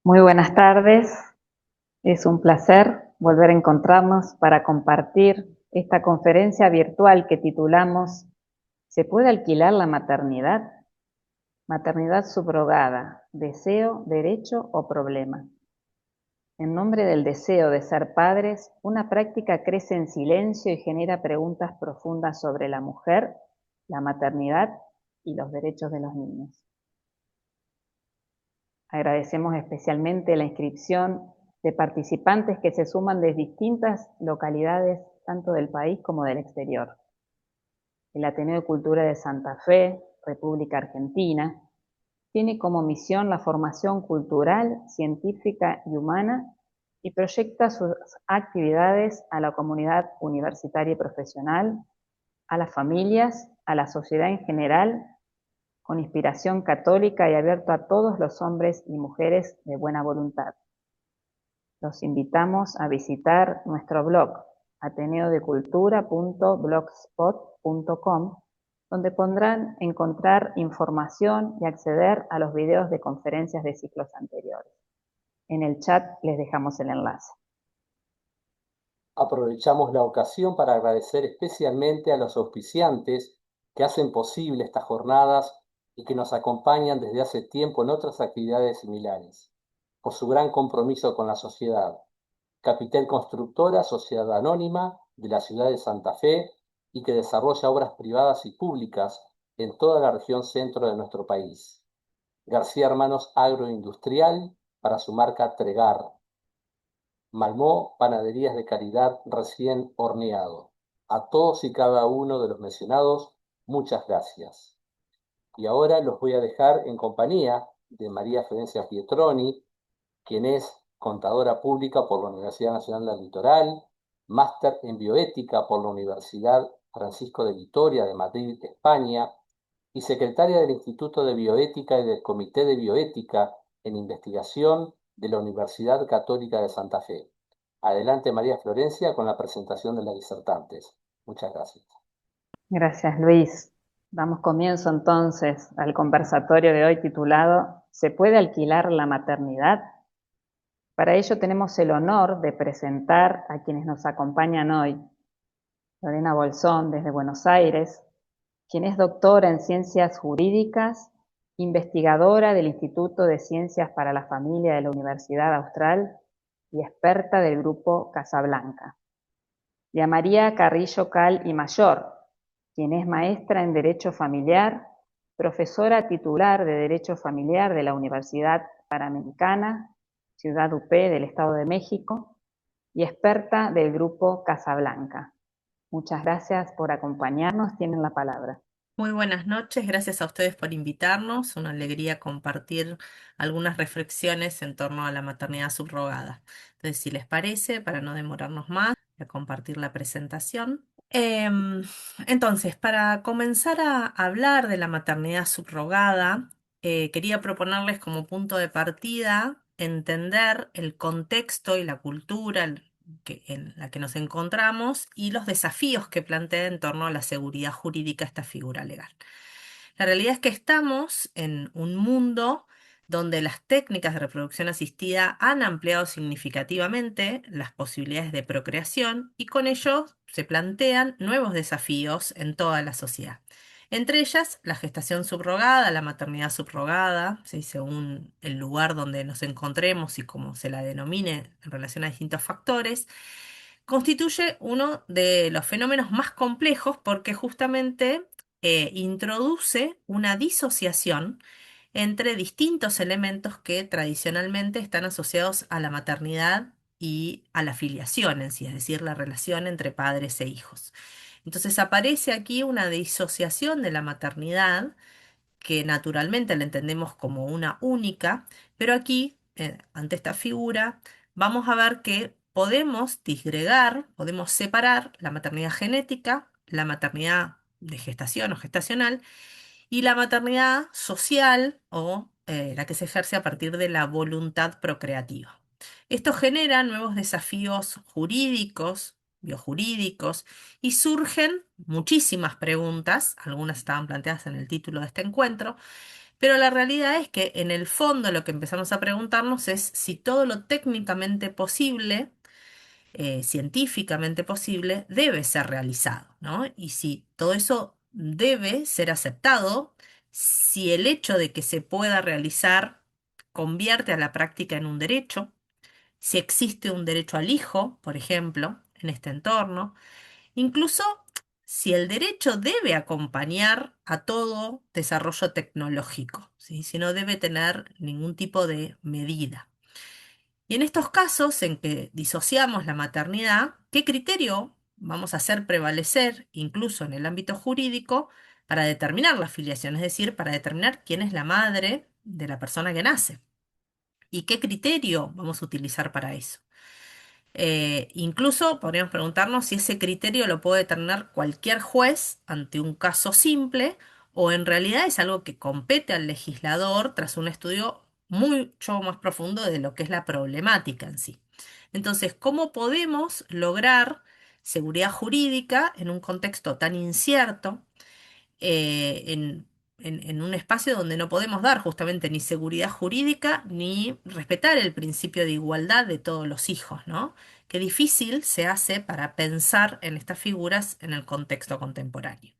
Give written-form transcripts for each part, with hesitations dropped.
Muy buenas tardes, es un placer volver a encontrarnos para compartir esta conferencia virtual que titulamos ¿Se puede alquilar la maternidad? Maternidad subrogada, deseo, derecho o problema. En nombre del deseo de ser padres, una práctica crece en silencio y genera preguntas profundas sobre la mujer, la maternidad y los derechos de los niños. Agradecemos especialmente la inscripción de participantes que se suman de distintas localidades, tanto del país como del exterior. El Ateneo de Cultura de Santa Fe, República Argentina, tiene como misión la formación cultural, científica y humana y proyecta sus actividades a la comunidad universitaria y profesional, a las familias, a la sociedad en general, con inspiración católica y abierto a todos los hombres y mujeres de buena voluntad. Los invitamos a visitar nuestro blog ateneodecultura.blogspot.com, donde podrán encontrar información y acceder a los videos de conferencias de ciclos anteriores. En el chat les dejamos el enlace. Aprovechamos la ocasión para agradecer especialmente a los auspiciantes que hacen posible estas jornadas y que nos acompañan desde hace tiempo en otras actividades similares, por su gran compromiso con la sociedad. Capitel Constructora, sociedad anónima de la ciudad de Santa Fe y que desarrolla obras privadas y públicas en toda la región centro de nuestro país. García Hermanos Agroindustrial para su marca Tregar. Malmö, panaderías de calidad recién horneado. A todos y cada uno de los mencionados, muchas gracias. Y ahora los voy a dejar en compañía de María Florencia Pietroni, quien es contadora pública por la Universidad Nacional del Litoral, máster en bioética por la Universidad Francisco de Vitoria de Madrid, España, y secretaria del Instituto de Bioética y del Comité de Bioética en Investigación de la Universidad Católica de Santa Fe. Adelante, María Florencia, con la presentación de las disertantes. Muchas gracias. Gracias, Luis. Damos comienzo entonces al conversatorio de hoy titulado ¿Se puede alquilar la maternidad? Para ello tenemos el honor de presentar a quienes nos acompañan hoy. Lorena Bolsón, desde Buenos Aires, quien es doctora en Ciencias Jurídicas, investigadora del Instituto de Ciencias para la Familia de la Universidad Austral y experta del grupo Casablanca. Y a María Carrillo Cal y Mayor, quien es maestra en Derecho Familiar, profesora titular de Derecho Familiar de la Universidad Panamericana, Ciudad UP del Estado de México, y experta del grupo Casablanca. Muchas gracias por acompañarnos. Tienen la palabra. Muy buenas noches, gracias a ustedes por invitarnos. Una alegría compartir algunas reflexiones en torno a la maternidad subrogada. Entonces, si les parece, para no demorarnos más, voy a compartir la presentación. Entonces, para comenzar a hablar de la maternidad subrogada, quería proponerles como punto de partida entender el contexto y la cultura en la que nos encontramos y los desafíos que plantea en torno a la seguridad jurídica esta figura legal. La realidad es que estamos en un mundo donde las técnicas de reproducción asistida han ampliado significativamente las posibilidades de procreación y con ello se plantean nuevos desafíos en toda la sociedad. Entre ellas, la gestación subrogada, la maternidad subrogada, ¿sí? Según el lugar donde nos encontremos y cómo se la denomine en relación a distintos factores, constituye uno de los fenómenos más complejos porque justamente introduce una disociación entre distintos elementos que tradicionalmente están asociados a la maternidad y a la filiación en sí, es decir, la relación entre padres e hijos. Entonces aparece aquí una disociación de la maternidad que naturalmente la entendemos como una única, pero aquí, ante esta figura, vamos a ver que podemos disgregar, podemos separar la maternidad genética, la maternidad de gestación o gestacional y la maternidad social o la que se ejerce a partir de la voluntad procreativa. Esto genera nuevos desafíos jurídicos, biojurídicos, y surgen muchísimas preguntas, algunas estaban planteadas en el título de este encuentro, Pero la realidad es que en el fondo lo que empezamos a preguntarnos es si todo lo técnicamente posible, científicamente posible, debe ser realizado, ¿no? Y si todo eso debe ser aceptado, si el hecho de que se pueda realizar convierte a la práctica en un derecho, si existe un derecho al hijo, por ejemplo, en este entorno, incluso si el derecho debe acompañar a todo desarrollo tecnológico, ¿sí? Si no debe tener ningún tipo de medida. Y en estos casos en que disociamos la maternidad, ¿qué criterio vamos a hacer prevalecer, incluso en el ámbito jurídico, para determinar la filiación? Es decir, para determinar quién es la madre de la persona que nace. ¿Y qué criterio vamos a utilizar para eso? Incluso podríamos preguntarnos si ese criterio lo puede determinar cualquier juez ante un caso simple o en realidad es algo que compete al legislador tras un estudio mucho más profundo de lo que es la problemática en sí. Entonces, ¿cómo podemos lograr seguridad jurídica en un contexto tan incierto? En un espacio donde no podemos dar justamente ni seguridad jurídica ni respetar el principio de igualdad de todos los hijos, ¿no? Qué difícil se hace para pensar en estas figuras en el contexto contemporáneo.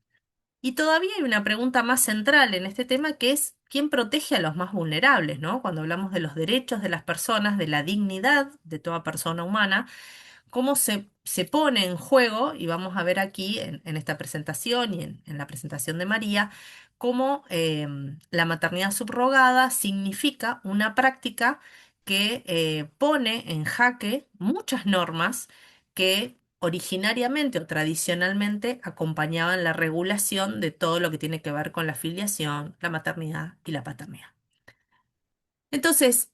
Y todavía hay una pregunta más central en este tema que es ¿quién protege a los más vulnerables, ¿no? Cuando hablamos de los derechos de las personas, de la dignidad de toda persona humana, cómo se pone en juego, y vamos a ver aquí en esta presentación y en la presentación de María, cómo la maternidad subrogada significa una práctica que pone en jaque muchas normas que originariamente o tradicionalmente acompañaban la regulación de todo lo que tiene que ver con la filiación, la maternidad y la paternidad. Entonces,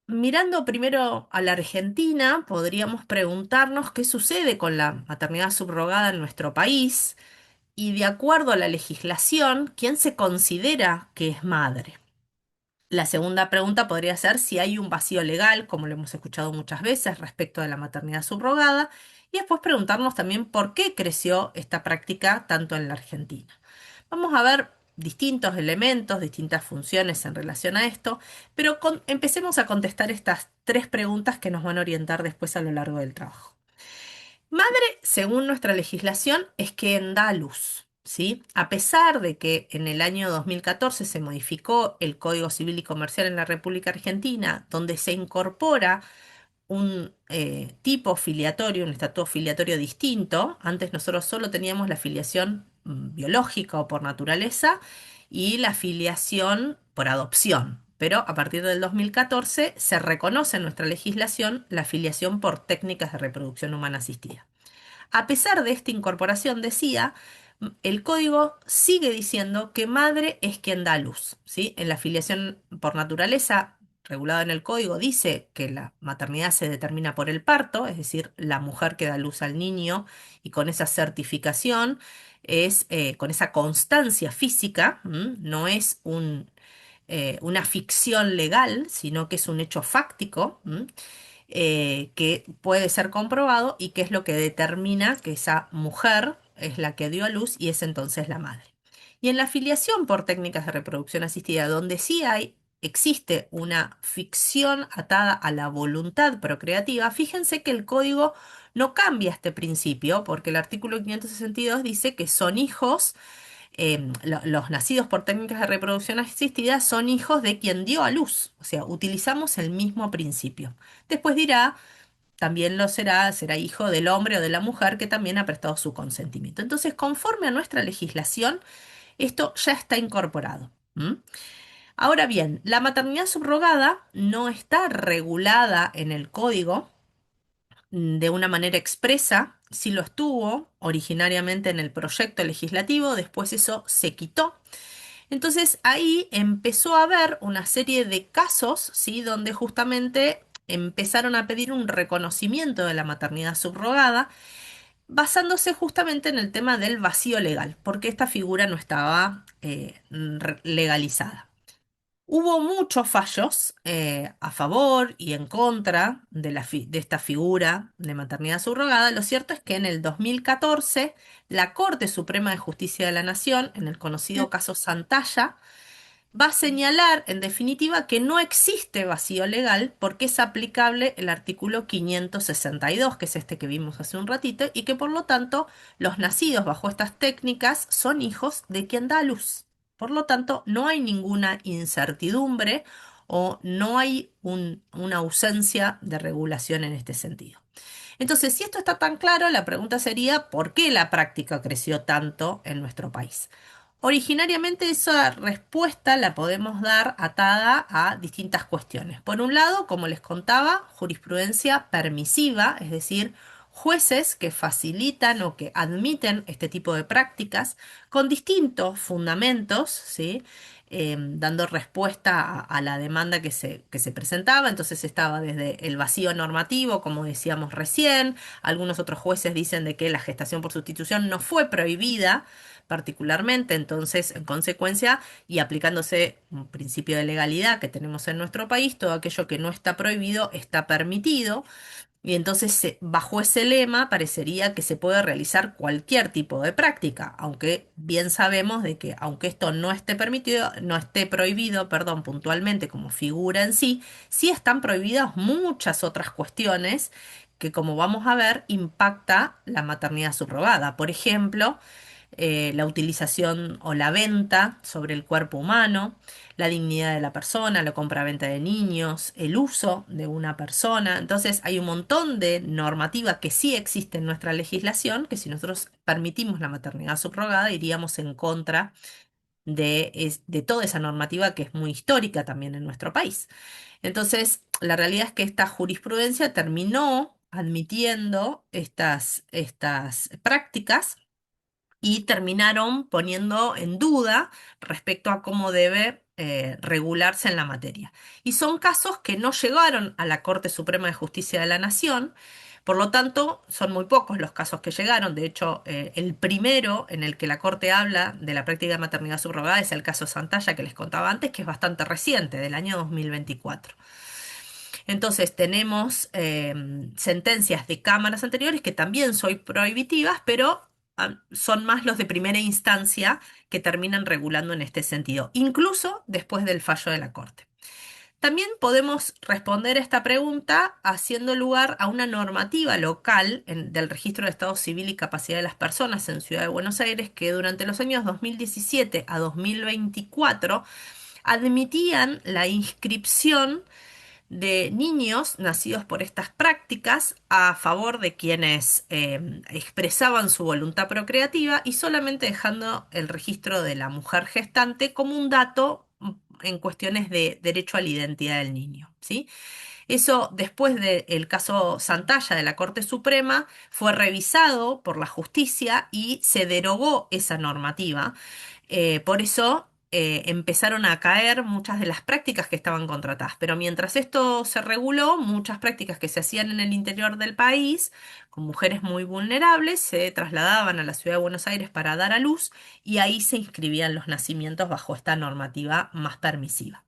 mirando primero a la Argentina, podríamos preguntarnos qué sucede con la maternidad subrogada en nuestro país y de acuerdo a la legislación, ¿quién se considera que es madre? La segunda pregunta podría ser si hay un vacío legal, como lo hemos escuchado muchas veces, respecto de la maternidad subrogada, y después preguntarnos también por qué creció esta práctica tanto en la Argentina. Vamos a ver distintos elementos, distintas funciones en relación a esto, pero empecemos a contestar estas tres preguntas que nos van a orientar después a lo largo del trabajo. Madre, según nuestra legislación, es quien da a luz, ¿sí? A pesar de que en el año 2014 se modificó el Código Civil y Comercial en la República Argentina, donde se incorpora un tipo filiatorio, un estatuto filiatorio distinto. Antes nosotros solo teníamos la filiación biológica o por naturaleza y la filiación por adopción. Pero a partir del 2014 se reconoce en nuestra legislación la filiación por técnicas de reproducción humana asistida. A pesar de esta incorporación, decía, el código sigue diciendo que madre es quien da a luz, ¿sí? En la filiación por naturaleza, regulada en el código, dice que la maternidad se determina por el parto, es decir, la mujer que da a luz al niño y con esa certificación es con esa constancia física, no es una ficción legal, sino que es un hecho fáctico, que puede ser comprobado y que es lo que determina que esa mujer es la que dio a luz y es entonces la madre. Y en la filiación por técnicas de reproducción asistida, donde sí existe una ficción atada a la voluntad procreativa, fíjense que el código no cambia este principio, porque el artículo 562 dice que son hijos, los nacidos por técnicas de reproducción asistida son hijos de quien dio a luz, o sea, utilizamos el mismo principio. Después dirá, también lo será hijo del hombre o de la mujer que también ha prestado su consentimiento. Entonces, conforme a nuestra legislación, esto ya está incorporado. Ahora bien, la maternidad subrogada no está regulada en el código de una manera expresa, sí lo estuvo originariamente en el proyecto legislativo, después eso se quitó. Entonces ahí empezó a haber una serie de casos, ¿sí? Donde justamente empezaron a pedir un reconocimiento de la maternidad subrogada, basándose justamente en el tema del vacío legal, porque esta figura no estaba legalizada. Hubo muchos fallos a favor y en contra de esta figura de maternidad subrogada. Lo cierto es que en el 2014 la Corte Suprema de Justicia de la Nación, en el conocido caso Santalla, va a señalar, en definitiva, que no existe vacío legal porque es aplicable el artículo 562, que es este que vimos hace un ratito, y que por lo tanto los nacidos bajo estas técnicas son hijos de quien da a luz. Por lo tanto, no hay ninguna incertidumbre o no hay una ausencia de regulación en este sentido. Entonces, si esto está tan claro, la pregunta sería, ¿por qué la práctica creció tanto en nuestro país? Originariamente esa respuesta la podemos dar atada a distintas cuestiones. Por un lado, como les contaba, jurisprudencia permisiva, es decir, jueces que facilitan o que admiten este tipo de prácticas con distintos fundamentos, ¿sí? Dando respuesta a la demanda que se presentaba. Entonces estaba desde el vacío normativo, como decíamos recién. Algunos otros jueces dicen de que la gestación por sustitución no fue prohibida particularmente, entonces, en consecuencia, y aplicándose un principio de legalidad que tenemos en nuestro país, todo aquello que no está prohibido está permitido. Y entonces, bajo ese lema, parecería que se puede realizar cualquier tipo de práctica, aunque bien sabemos de que, aunque esto no esté permitido, no esté prohibido, perdón, puntualmente como figura en sí, sí están prohibidas muchas otras cuestiones que, como vamos a ver, impacta la maternidad subrogada. Por ejemplo, la utilización o la venta sobre el cuerpo humano, la dignidad de la persona, la compra-venta de niños, el uso de una persona. Entonces hay un montón de normativa que sí existe en nuestra legislación, que si nosotros permitimos la maternidad subrogada, iríamos en contra de toda esa normativa que es muy histórica también en nuestro país. Entonces, la realidad es que esta jurisprudencia terminó admitiendo estas prácticas y terminaron poniendo en duda respecto a cómo debe regularse en la materia. Y son casos que no llegaron a la Corte Suprema de Justicia de la Nación, por lo tanto, son muy pocos los casos que llegaron. De hecho, el primero en el que la Corte habla de la práctica de maternidad subrogada es el caso Santalla que les contaba antes, que es bastante reciente, del año 2024. Entonces tenemos sentencias de cámaras anteriores que también son prohibitivas, pero son más los de primera instancia que terminan regulando en este sentido, incluso después del fallo de la Corte. También podemos responder esta pregunta haciendo lugar a una normativa local del Registro de Estado Civil y Capacidad de las Personas en Ciudad de Buenos Aires que durante los años 2017 a 2024 admitían la inscripción de niños nacidos por estas prácticas a favor de quienes expresaban su voluntad procreativa y solamente dejando el registro de la mujer gestante como un dato en cuestiones de derecho a la identidad del niño, ¿sí? Eso, después del caso Santalla de la Corte Suprema, fue revisado por la justicia y se derogó esa normativa. Por eso empezaron a caer muchas de las prácticas que estaban contratadas. Pero mientras esto se reguló, muchas prácticas que se hacían en el interior del país, con mujeres muy vulnerables, se trasladaban a la ciudad de Buenos Aires para dar a luz y ahí se inscribían los nacimientos bajo esta normativa más permisiva.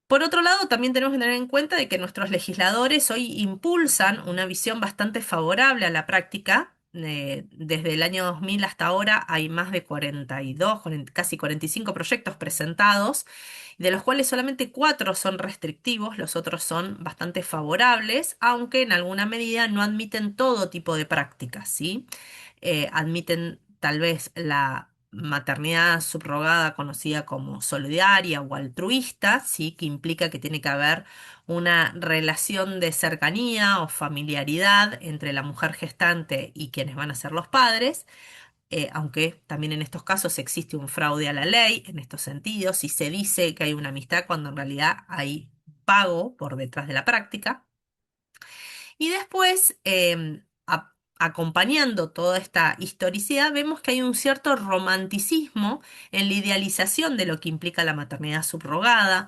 Por otro lado, también tenemos que tener en cuenta de que nuestros legisladores hoy impulsan una visión bastante favorable a la práctica. Desde el año 2000 hasta ahora hay más de 42, casi 45 proyectos presentados, de los cuales solamente 4 son restrictivos, los otros son bastante favorables, aunque en alguna medida no admiten todo tipo de prácticas, ¿sí? Admiten tal vez la maternidad subrogada conocida como solidaria o altruista, ¿sí? Que implica que tiene que haber una relación de cercanía o familiaridad entre la mujer gestante y quienes van a ser los padres, aunque también en estos casos existe un fraude a la ley en estos sentidos y se dice que hay una amistad cuando en realidad hay pago por detrás de la práctica. Y después, acompañando toda esta historicidad, vemos que hay un cierto romanticismo en la idealización de lo que implica la maternidad subrogada,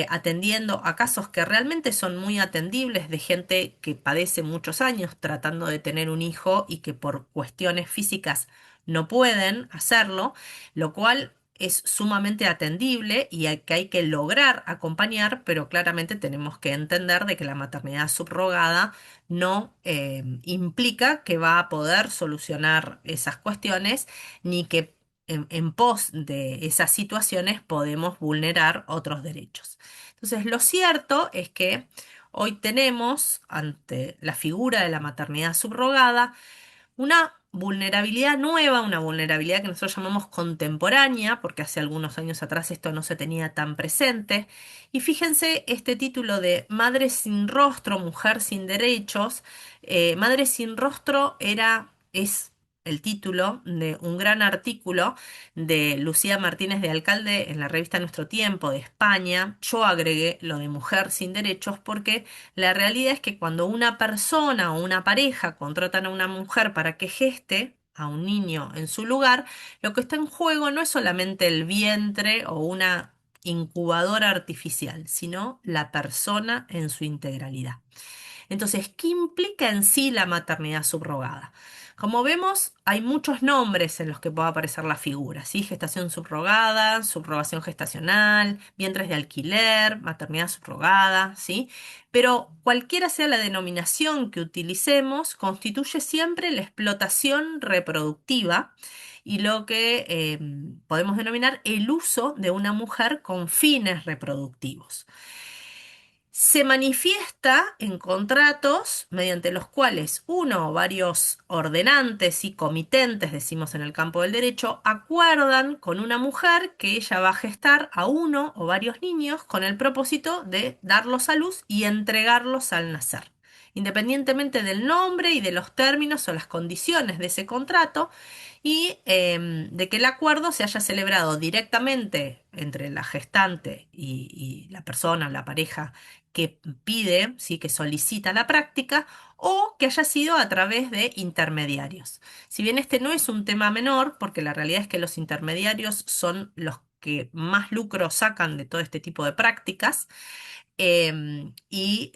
atendiendo a casos que realmente son muy atendibles de gente que padece muchos años tratando de tener un hijo y que por cuestiones físicas no pueden hacerlo, lo cual es sumamente atendible y que hay que lograr acompañar, pero claramente tenemos que entender de que la maternidad subrogada no implica que va a poder solucionar esas cuestiones, ni que en pos de esas situaciones podemos vulnerar otros derechos. Entonces, lo cierto es que hoy tenemos, ante la figura de la maternidad subrogada, una vulnerabilidad nueva, una vulnerabilidad que nosotros llamamos contemporánea, porque hace algunos años atrás esto no se tenía tan presente. Y fíjense este título de Madre sin rostro, mujer sin derechos. Madre sin rostro es el título de un gran artículo de Lucía Martínez de Alcalde en la revista Nuestro Tiempo de España. Yo agregué lo de mujer sin derechos porque la realidad es que cuando una persona o una pareja contratan a una mujer para que geste a un niño en su lugar, lo que está en juego no es solamente el vientre o una incubadora artificial, sino la persona en su integralidad. Entonces, ¿qué implica en sí la maternidad subrogada? Como vemos, hay muchos nombres en los que puede aparecer la figura, ¿sí? Gestación subrogada, subrogación gestacional, vientres de alquiler, maternidad subrogada, ¿sí? Pero cualquiera sea la denominación que utilicemos, constituye siempre la explotación reproductiva y lo que podemos denominar el uso de una mujer con fines reproductivos. Se manifiesta en contratos mediante los cuales uno o varios ordenantes y comitentes, decimos en el campo del derecho, acuerdan con una mujer que ella va a gestar a uno o varios niños con el propósito de darlos a luz y entregarlos al nacer. Independientemente del nombre y de los términos o las condiciones de ese contrato, y de que el acuerdo se haya celebrado directamente entre la gestante y la persona, la pareja que pide, ¿sí? Que solicita la práctica, o que haya sido a través de intermediarios. Si bien este no es un tema menor, porque la realidad es que los intermediarios son los que más lucro sacan de todo este tipo de prácticas, y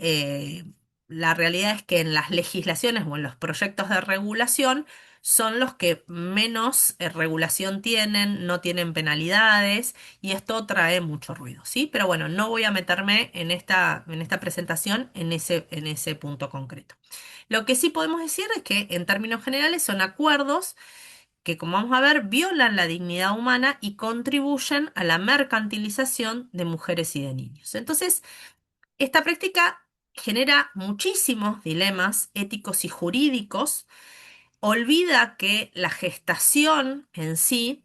la realidad es que en las legislaciones o en los proyectos de regulación son los que menos regulación tienen, no tienen penalidades y esto trae mucho ruido, ¿sí? Pero bueno, no voy a meterme en esta presentación en ese punto concreto. Lo que sí podemos decir es que en términos generales son acuerdos que, como vamos a ver, violan la dignidad humana y contribuyen a la mercantilización de mujeres y de niños. Entonces, esta práctica genera muchísimos dilemas éticos y jurídicos, olvida que la gestación en sí,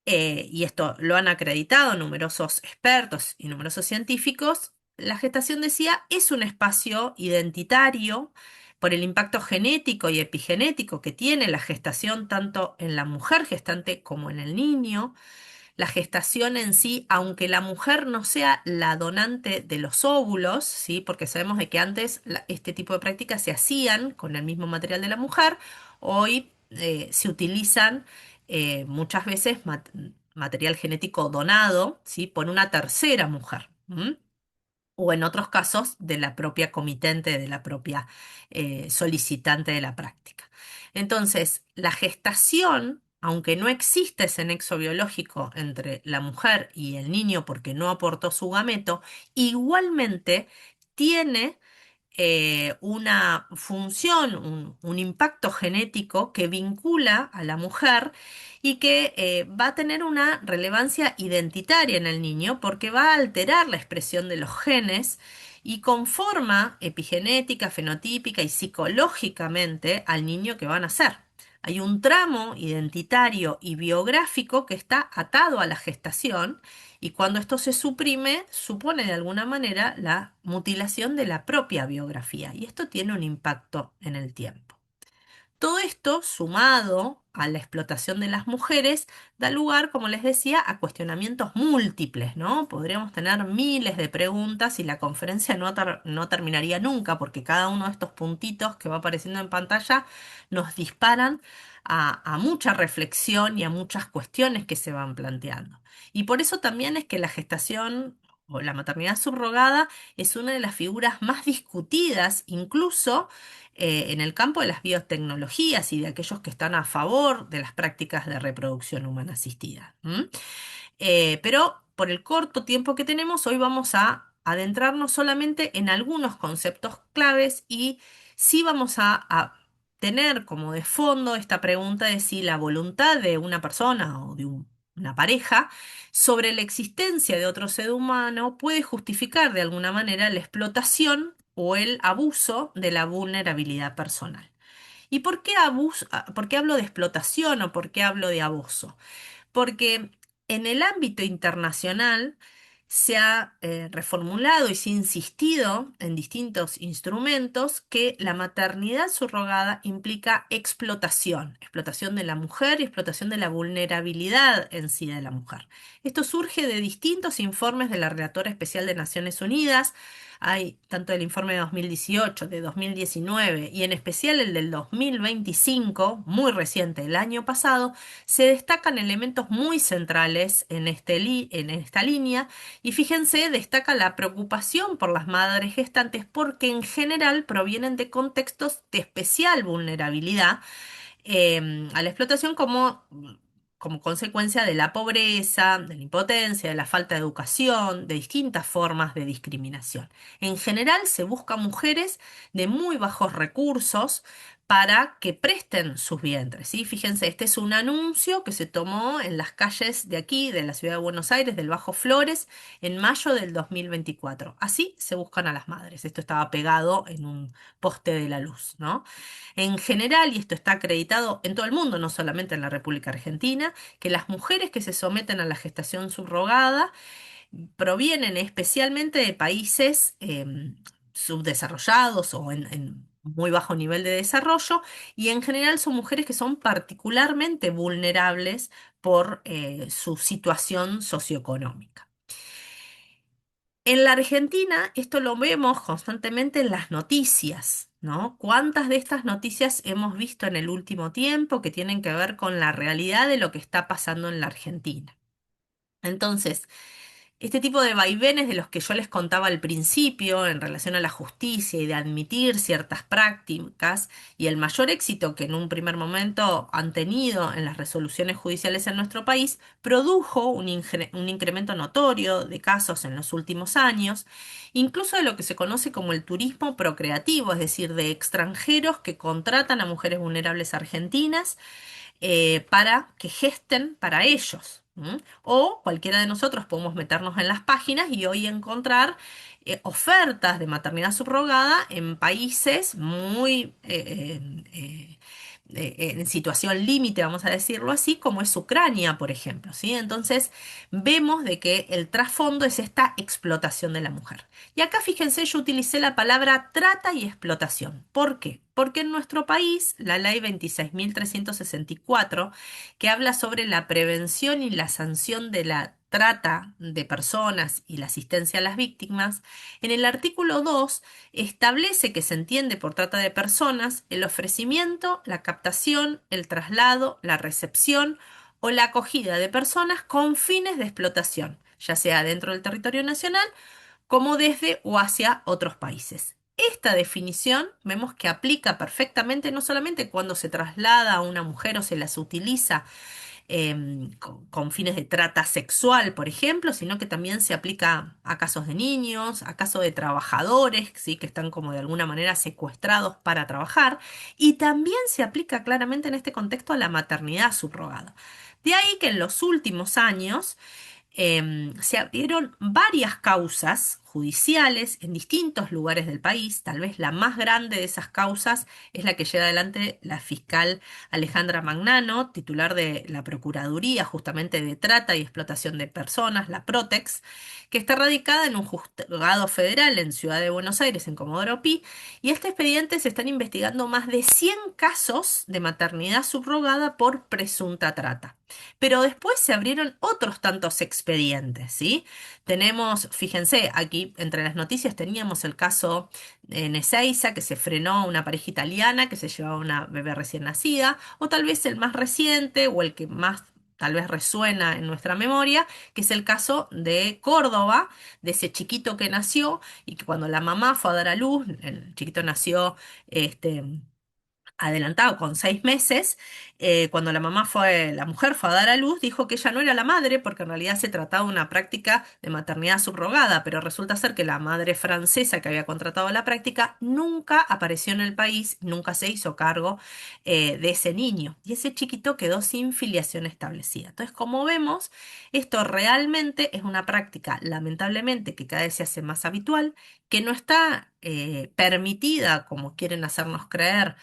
y esto lo han acreditado numerosos expertos y numerosos científicos, la gestación, decía, es un espacio identitario por el impacto genético y epigenético que tiene la gestación tanto en la mujer gestante como en el niño. La gestación en sí, aunque la mujer no sea la donante de los óvulos, ¿sí? Porque sabemos de que antes este tipo de prácticas se hacían con el mismo material de la mujer, hoy se utilizan muchas veces material genético donado, ¿sí? Por una tercera mujer. ¿M? O en otros casos de la propia comitente, de la propia solicitante de la práctica. Entonces, la gestación, aunque no existe ese nexo biológico entre la mujer y el niño porque no aportó su gameto, igualmente tiene una función, un impacto genético que vincula a la mujer y que va a tener una relevancia identitaria en el niño porque va a alterar la expresión de los genes y conforma epigenética, fenotípica y psicológicamente al niño que va a nacer. Hay un tramo identitario y biográfico que está atado a la gestación y cuando esto se suprime, supone de alguna manera la mutilación de la propia biografía y esto tiene un impacto en el tiempo. Todo esto, sumado a la explotación de las mujeres, da lugar, como les decía, a cuestionamientos múltiples, ¿no? Podríamos tener miles de preguntas y la conferencia no terminaría nunca, porque cada uno de estos puntitos que va apareciendo en pantalla nos disparan a mucha reflexión y a muchas cuestiones que se van planteando. Y por eso también es que la gestación o la maternidad subrogada es una de las figuras más discutidas, incluso en el campo de las biotecnologías y de aquellos que están a favor de las prácticas de reproducción humana asistida. ¿M? Pero por el corto tiempo que tenemos, hoy vamos a adentrarnos solamente en algunos conceptos claves y sí vamos a tener como de fondo esta pregunta de si la voluntad de una persona o de una pareja sobre la existencia de otro ser humano puede justificar de alguna manera la explotación o el abuso de la vulnerabilidad personal. ¿Y por qué por qué hablo de explotación o por qué hablo de abuso? Porque en el ámbito internacional se ha reformulado y se ha insistido en distintos instrumentos que la maternidad subrogada implica explotación, explotación de la mujer y explotación de la vulnerabilidad en sí de la mujer. Esto surge de distintos informes de la Relatora Especial de Naciones Unidas. Hay tanto el informe de 2018, de 2019 y en especial el del 2025, muy reciente, el año pasado, se destacan elementos muy centrales en en esta línea y fíjense, destaca la preocupación por las madres gestantes porque en general provienen de contextos de especial vulnerabilidad a la explotación como consecuencia de la pobreza, de la impotencia, de la falta de educación, de distintas formas de discriminación. En general se busca mujeres de muy bajos recursos para que presten sus vientres, ¿sí? Fíjense, este es un anuncio que se tomó en las calles de aquí, de la ciudad de Buenos Aires, del Bajo Flores, en mayo del 2024. Así se buscan a las madres. Esto estaba pegado en un poste de la luz, ¿no? En general, y esto está acreditado en todo el mundo, no solamente en la República Argentina, que las mujeres que se someten a la gestación subrogada provienen especialmente de países subdesarrollados o en muy bajo nivel de desarrollo, y en general son mujeres que son particularmente vulnerables por su situación socioeconómica. En la Argentina, esto lo vemos constantemente en las noticias, ¿no? ¿Cuántas de estas noticias hemos visto en el último tiempo que tienen que ver con la realidad de lo que está pasando en la Argentina? Entonces, este tipo de vaivenes de los que yo les contaba al principio en relación a la justicia y de admitir ciertas prácticas y el mayor éxito que en un primer momento han tenido en las resoluciones judiciales en nuestro país, produjo un incremento notorio de casos en los últimos años, incluso de lo que se conoce como el turismo procreativo, es decir, de extranjeros que contratan a mujeres vulnerables argentinas para que gesten para ellos. O cualquiera de nosotros podemos meternos en las páginas y hoy encontrar ofertas de maternidad subrogada en países muy en situación límite, vamos a decirlo así, como es Ucrania, por ejemplo, ¿sí? Entonces vemos de que el trasfondo es esta explotación de la mujer. Y acá fíjense, yo utilicé la palabra trata y explotación. ¿Por qué? Porque en nuestro país, la ley 26.364, que habla sobre la prevención y la sanción de la trata de personas y la asistencia a las víctimas, en el artículo 2 establece que se entiende por trata de personas el ofrecimiento, la captación, el traslado, la recepción o la acogida de personas con fines de explotación, ya sea dentro del territorio nacional como desde o hacia otros países. Esta definición vemos que aplica perfectamente no solamente cuando se traslada a una mujer o se las utiliza con fines de trata sexual, por ejemplo, sino que también se aplica a casos de niños, a casos de trabajadores, ¿sí? Que están como de alguna manera secuestrados para trabajar, y también se aplica claramente en este contexto a la maternidad subrogada. De ahí que en los últimos años se abrieron varias causas judiciales en distintos lugares del país. Tal vez la más grande de esas causas es la que lleva adelante la fiscal Alejandra Magnano, titular de la Procuraduría justamente de Trata y Explotación de Personas, la Protex, que está radicada en un juzgado federal en Ciudad de Buenos Aires, en Comodoro Pi, y este expediente se están investigando más de 100 casos de maternidad subrogada por presunta trata. Pero después se abrieron otros tantos expedientes, ¿sí? Tenemos, fíjense, aquí entre las noticias teníamos el caso en Ezeiza, que se frenó a una pareja italiana que se llevaba una bebé recién nacida, o tal vez el más reciente o el que más tal vez resuena en nuestra memoria, que es el caso de Córdoba, de ese chiquito que nació y que cuando la mamá fue a dar a luz, el chiquito nació este, adelantado con 6 meses, cuando la mujer fue a dar a luz, dijo que ella no era la madre, porque en realidad se trataba de una práctica de maternidad subrogada, pero resulta ser que la madre francesa que había contratado la práctica nunca apareció en el país, nunca se hizo cargo de ese niño, y ese chiquito quedó sin filiación establecida. Entonces, como vemos, esto realmente es una práctica, lamentablemente, que cada vez se hace más habitual, que no está permitida, como quieren hacernos creer,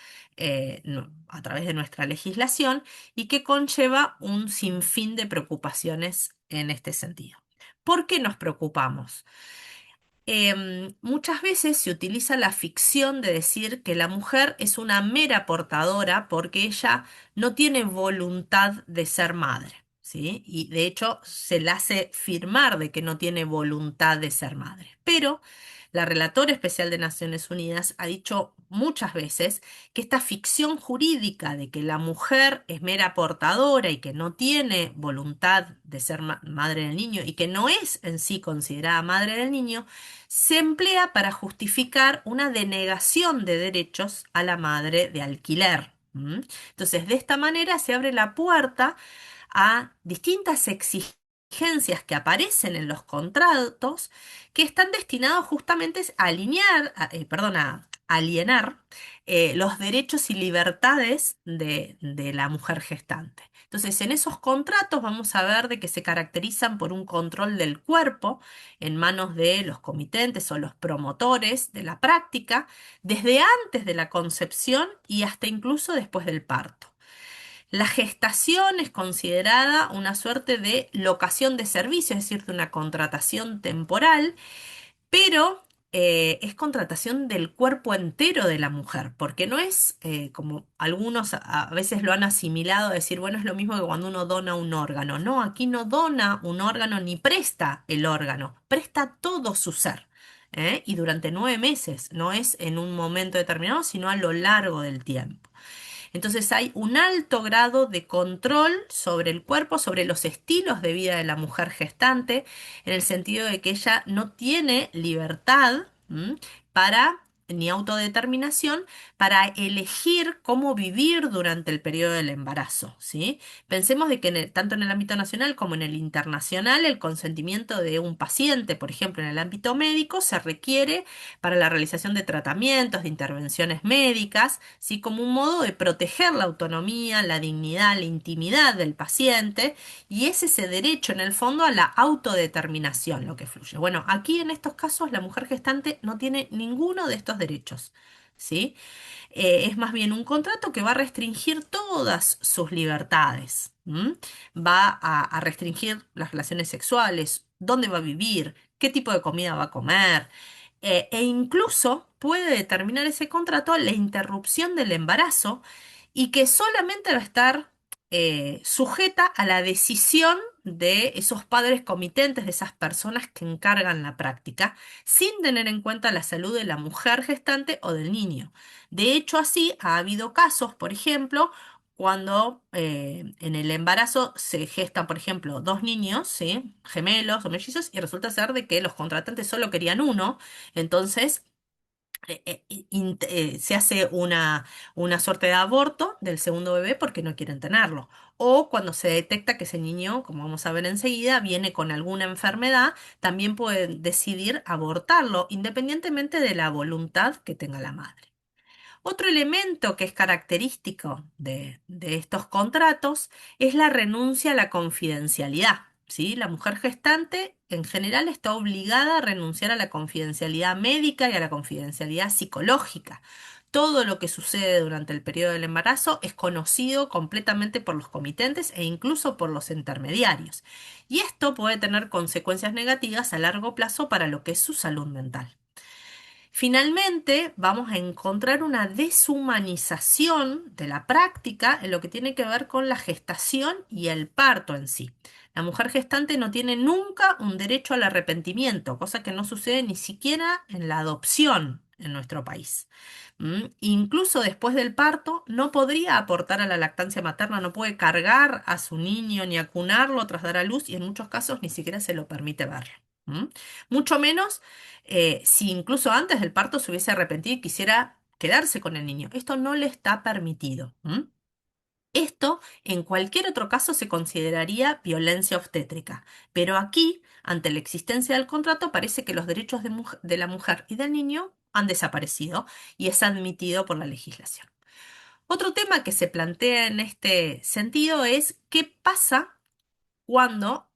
a través de nuestra legislación, y que conlleva un sinfín de preocupaciones en este sentido. ¿Por qué nos preocupamos? Muchas veces se utiliza la ficción de decir que la mujer es una mera portadora porque ella no tiene voluntad de ser madre, ¿sí? Y de hecho se le hace firmar de que no tiene voluntad de ser madre. Pero la relatora especial de Naciones Unidas ha dicho muchas veces que esta ficción jurídica de que la mujer es mera portadora y que no tiene voluntad de ser madre del niño y que no es en sí considerada madre del niño, se emplea para justificar una denegación de derechos a la madre de alquiler. ¿M? Entonces, de esta manera se abre la puerta a distintas exigencias que aparecen en los contratos que están destinados justamente a a alienar los derechos y libertades de la mujer gestante. Entonces, en esos contratos vamos a ver de que se caracterizan por un control del cuerpo en manos de los comitentes o los promotores de la práctica, desde antes de la concepción y hasta incluso después del parto. La gestación es considerada una suerte de locación de servicio, es decir, de una contratación temporal, pero es contratación del cuerpo entero de la mujer, porque no es como algunos a veces lo han asimilado a decir, bueno, es lo mismo que cuando uno dona un órgano. No, aquí no dona un órgano ni presta el órgano, presta todo su ser. Y durante 9 meses, no es en un momento determinado, sino a lo largo del tiempo. Entonces hay un alto grado de control sobre el cuerpo, sobre los estilos de vida de la mujer gestante, en el sentido de que ella no tiene libertad, para ni autodeterminación para elegir cómo vivir durante el periodo del embarazo, ¿sí? Pensemos de que tanto en el ámbito nacional como en el internacional el consentimiento de un paciente, por ejemplo, en el ámbito médico, se requiere para la realización de tratamientos, de intervenciones médicas, ¿sí? Como un modo de proteger la autonomía, la dignidad, la intimidad del paciente, y es ese derecho en el fondo a la autodeterminación lo que fluye. Bueno, aquí en estos casos la mujer gestante no tiene ninguno de estos derechos, ¿sí? Es más bien un contrato que va a restringir todas sus libertades. Va a restringir las relaciones sexuales, dónde va a vivir, qué tipo de comida va a comer, e incluso puede determinar ese contrato la interrupción del embarazo y que solamente va a estar sujeta a la decisión de esos padres comitentes, de esas personas que encargan la práctica, sin tener en cuenta la salud de la mujer gestante o del niño. De hecho, así ha habido casos, por ejemplo, cuando en el embarazo se gestan, por ejemplo, dos niños, ¿sí? Gemelos o mellizos, y resulta ser de que los contratantes solo querían uno, entonces se hace una suerte de aborto del segundo bebé porque no quieren tenerlo. O cuando se detecta que ese niño, como vamos a ver enseguida, viene con alguna enfermedad, también pueden decidir abortarlo, independientemente de la voluntad que tenga la madre. Otro elemento que es característico de estos contratos es la renuncia a la confidencialidad. ¿Sí? La mujer gestante en general está obligada a renunciar a la confidencialidad médica y a la confidencialidad psicológica. Todo lo que sucede durante el periodo del embarazo es conocido completamente por los comitentes e incluso por los intermediarios. Y esto puede tener consecuencias negativas a largo plazo para lo que es su salud mental. Finalmente, vamos a encontrar una deshumanización de la práctica en lo que tiene que ver con la gestación y el parto en sí. La mujer gestante no tiene nunca un derecho al arrepentimiento, cosa que no sucede ni siquiera en la adopción en nuestro país. Incluso después del parto, no podría aportar a la lactancia materna, no puede cargar a su niño ni acunarlo tras dar a luz y en muchos casos ni siquiera se lo permite verlo. ¿M? Mucho menos si incluso antes del parto se hubiese arrepentido y quisiera quedarse con el niño. Esto no le está permitido. Esto en cualquier otro caso se consideraría violencia obstétrica, pero aquí, ante la existencia del contrato, parece que los derechos de la mujer y del niño han desaparecido y es admitido por la legislación. Otro tema que se plantea en este sentido es qué pasa cuando,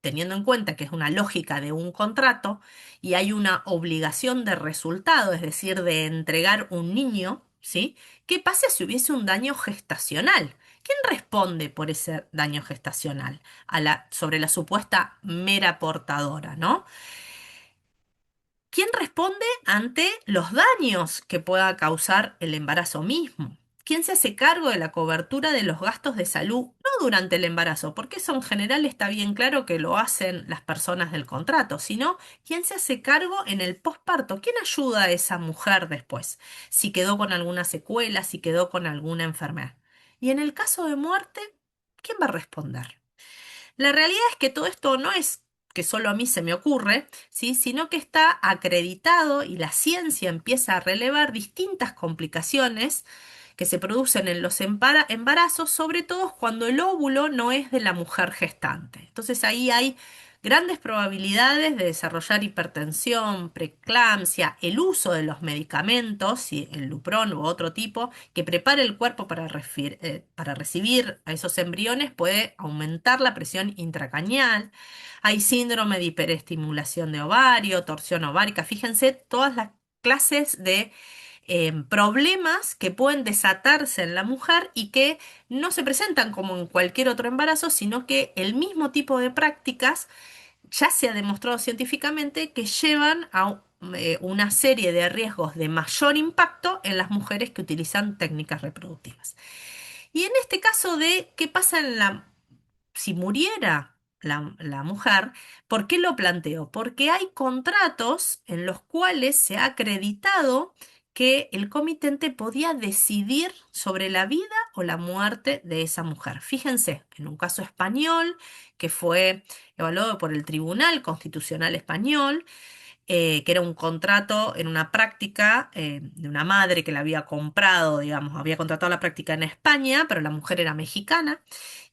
teniendo en cuenta que es una lógica de un contrato y hay una obligación de resultado, es decir, de entregar un niño, ¿sí? ¿Qué pasa si hubiese un daño gestacional? ¿Quién responde por ese daño gestacional sobre la supuesta mera portadora, ¿no? ¿Quién responde ante los daños que pueda causar el embarazo mismo? ¿Quién se hace cargo de la cobertura de los gastos de salud? No durante el embarazo, porque eso en general está bien claro que lo hacen las personas del contrato, sino quién se hace cargo en el posparto. ¿Quién ayuda a esa mujer después? Si quedó con alguna secuela, si quedó con alguna enfermedad. Y en el caso de muerte, ¿quién va a responder? La realidad es que todo esto no es que solo a mí se me ocurre, ¿sí? Sino que está acreditado y la ciencia empieza a relevar distintas complicaciones que se producen en los embarazos, sobre todo cuando el óvulo no es de la mujer gestante. Entonces ahí hay grandes probabilidades de desarrollar hipertensión, preeclampsia, el uso de los medicamentos, si el Lupron u otro tipo, que prepara el cuerpo para recibir a esos embriones puede aumentar la presión intracañal. Hay síndrome de hiperestimulación de ovario, torsión ovárica. Fíjense todas las clases de problemas que pueden desatarse en la mujer y que no se presentan como en cualquier otro embarazo, sino que el mismo tipo de prácticas ya se ha demostrado científicamente que llevan a una serie de riesgos de mayor impacto en las mujeres que utilizan técnicas reproductivas. Y en este caso de qué pasa si muriera la mujer, ¿por qué lo planteo? Porque hay contratos en los cuales se ha acreditado que el comitente podía decidir sobre la vida o la muerte de esa mujer. Fíjense, en un caso español que fue evaluado por el Tribunal Constitucional Español, que era un contrato en una práctica de una madre que la había comprado, digamos, había contratado la práctica en España, pero la mujer era mexicana.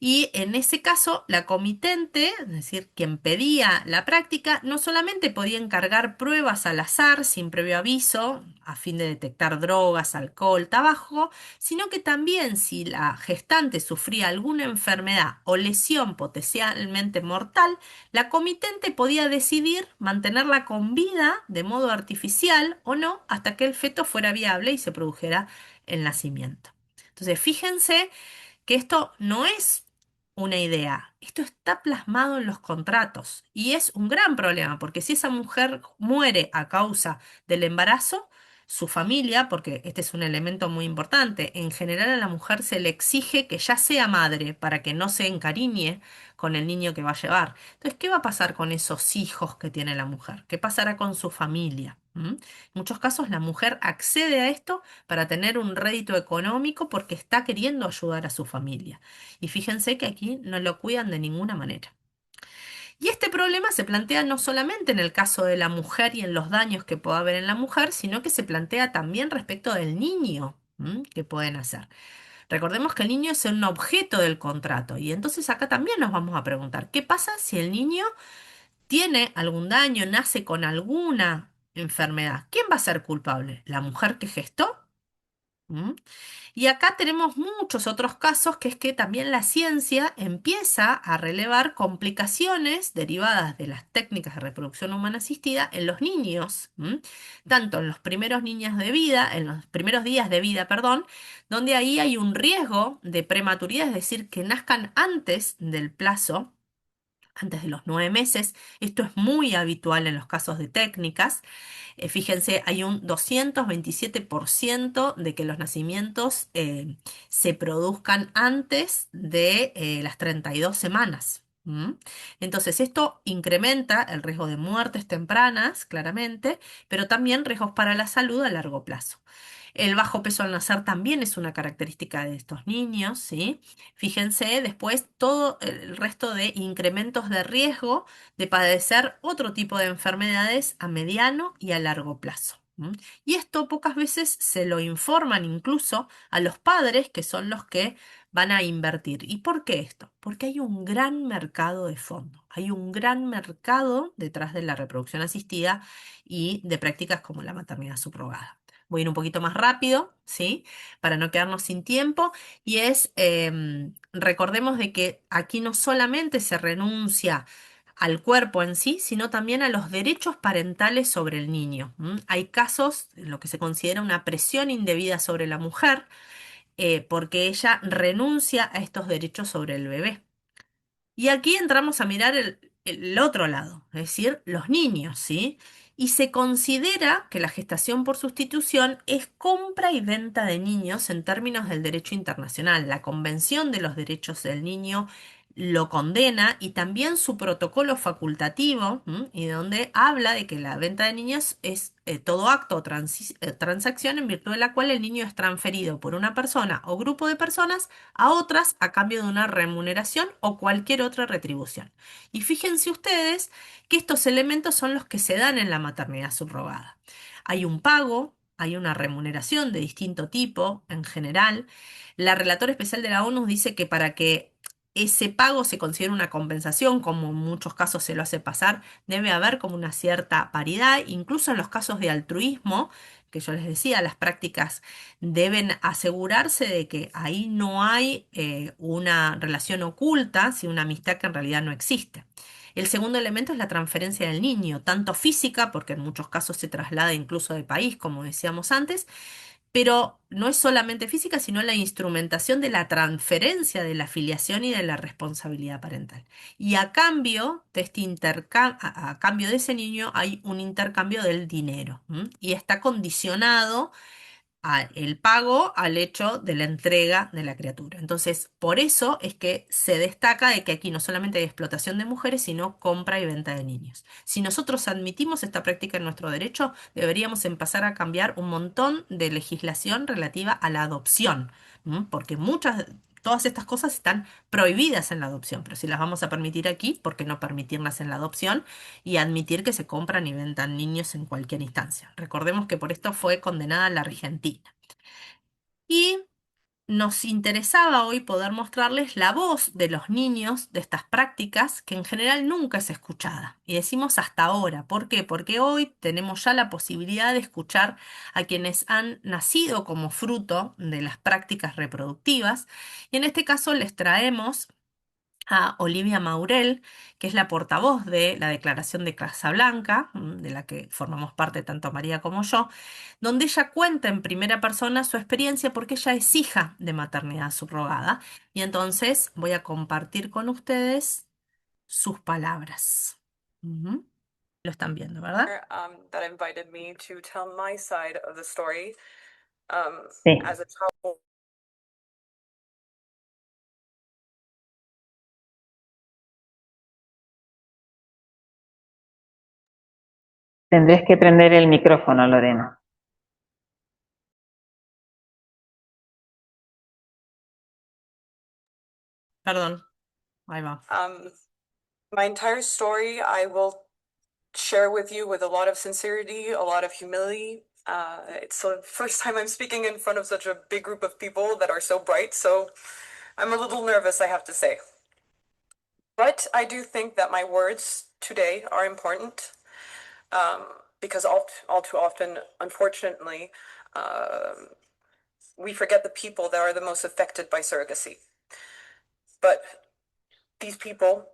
Y en ese caso, la comitente, es decir, quien pedía la práctica, no solamente podía encargar pruebas al azar, sin previo aviso, a fin de detectar drogas, alcohol, tabaco, sino que también si la gestante sufría alguna enfermedad o lesión potencialmente mortal, la comitente podía decidir mantenerla con vida de modo artificial o no hasta que el feto fuera viable y se produjera el nacimiento. Entonces, fíjense que esto no es una idea, esto está plasmado en los contratos y es un gran problema porque si esa mujer muere a causa del embarazo, su familia, porque este es un elemento muy importante, en general a la mujer se le exige que ya sea madre para que no se encariñe con el niño que va a llevar. Entonces, ¿qué va a pasar con esos hijos que tiene la mujer? ¿Qué pasará con su familia? En muchos casos la mujer accede a esto para tener un rédito económico porque está queriendo ayudar a su familia. Y fíjense que aquí no lo cuidan de ninguna manera. Y este problema se plantea no solamente en el caso de la mujer y en los daños que pueda haber en la mujer, sino que se plantea también respecto del niño, que pueden hacer. Recordemos que el niño es un objeto del contrato y entonces acá también nos vamos a preguntar, ¿qué pasa si el niño tiene algún daño, nace con alguna enfermedad? ¿Quién va a ser culpable? ¿La mujer que gestó? ¿Mm? Y acá tenemos muchos otros casos que es que también la ciencia empieza a relevar complicaciones derivadas de las técnicas de reproducción humana asistida en los niños, tanto en los primeros niños de vida, en los primeros días de vida, perdón, donde ahí hay un riesgo de prematuridad, es decir, que nazcan antes del plazo, antes de los 9 meses. Esto es muy habitual en los casos de técnicas. Fíjense, hay un 227% de que los nacimientos se produzcan antes de las 32 semanas. Entonces, esto incrementa el riesgo de muertes tempranas, claramente, pero también riesgos para la salud a largo plazo. El bajo peso al nacer también es una característica de estos niños, ¿sí? Fíjense después todo el resto de incrementos de riesgo de padecer otro tipo de enfermedades a mediano y a largo plazo. ¿m? Y esto pocas veces se lo informan incluso a los padres, que son los que van a invertir. ¿Y por qué esto? Porque hay un gran mercado de fondo, hay un gran mercado detrás de la reproducción asistida y de prácticas como la maternidad subrogada. Voy a ir un poquito más rápido, ¿sí? Para no quedarnos sin tiempo. Y es, recordemos de que aquí no solamente se renuncia al cuerpo en sí, sino también a los derechos parentales sobre el niño. Hay casos en lo que se considera una presión indebida sobre la mujer, porque ella renuncia a estos derechos sobre el bebé. Y aquí entramos a mirar el otro lado, es decir, los niños, ¿sí? Y se considera que la gestación por sustitución es compra y venta de niños en términos del derecho internacional. La Convención de los Derechos del Niño lo condena y también su protocolo facultativo, y donde habla de que la venta de niños es todo acto o transacción en virtud de la cual el niño es transferido por una persona o grupo de personas a otras a cambio de una remuneración o cualquier otra retribución. Y fíjense ustedes que estos elementos son los que se dan en la maternidad subrogada. Hay un pago, hay una remuneración de distinto tipo en general. La relatora especial de la ONU dice que para que ese pago se considere una compensación, como en muchos casos se lo hace pasar, debe haber como una cierta paridad, incluso en los casos de altruismo, que yo les decía, las prácticas deben asegurarse de que ahí no hay una relación oculta, sino una amistad que en realidad no existe. El segundo elemento es la transferencia del niño, tanto física, porque en muchos casos se traslada incluso de país, como decíamos antes, pero no es solamente física, sino la instrumentación de la transferencia de la filiación y de la responsabilidad parental. Y a cambio de este a cambio de ese niño hay un intercambio del dinero, y está condicionado el pago al hecho de la entrega de la criatura. Entonces, por eso es que se destaca de que aquí no solamente hay explotación de mujeres, sino compra y venta de niños. Si nosotros admitimos esta práctica en nuestro derecho, deberíamos empezar a cambiar un montón de legislación relativa a la adopción, porque todas estas cosas están prohibidas en la adopción, pero si las vamos a permitir aquí, ¿por qué no permitirlas en la adopción y admitir que se compran y vendan niños en cualquier instancia? Recordemos que por esto fue condenada la Argentina. Y nos interesaba hoy poder mostrarles la voz de los niños de estas prácticas que en general nunca es escuchada. Y decimos hasta ahora. ¿Por qué? Porque hoy tenemos ya la posibilidad de escuchar a quienes han nacido como fruto de las prácticas reproductivas. Y en este caso les traemos a Olivia Maurel, que es la portavoz de la Declaración de Casablanca, de la que formamos parte tanto María como yo, donde ella cuenta en primera persona su experiencia porque ella es hija de maternidad subrogada. Y entonces voy a compartir con ustedes sus palabras. Ujú. Lo están viendo, ¿verdad? That invited me to tell my side of the story. Sí. As a child. Tendrías que prender el micrófono, Lorena. Perdón, ahí va. My entire story I will share with you with a lot of sincerity, a lot of humility. It's the first time I'm speaking in front of such a big group of people that are so bright, so I'm a little nervous, I have to say. But I do think that my words today are important, because all too often, unfortunately, we forget the people that are the most affected by surrogacy. But these people,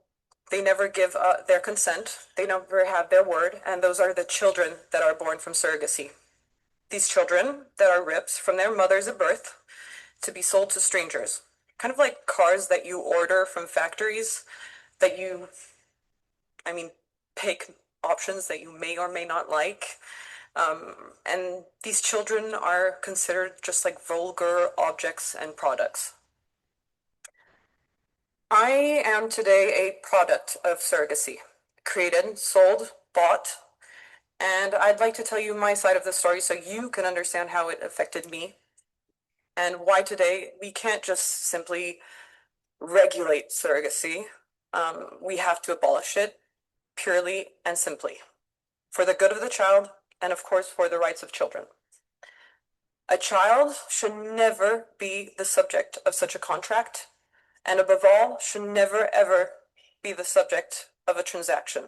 they never give their consent, they never have their word, and those are the children that are born from surrogacy. These children that are ripped from their mothers at birth to be sold to strangers. Kind of like cars that you order from factories that you, pick options that you may or may not like. And these children are considered just like vulgar objects and products. I am today a product of surrogacy, created, sold, bought, and I'd like to tell you my side of the story so you can understand how it affected me and why today we can't just simply regulate surrogacy. We have to abolish it purely and simply for the good of the child and of course for the rights of children. A child should never be the subject of such a contract, and above all, should never ever be the subject of a transaction.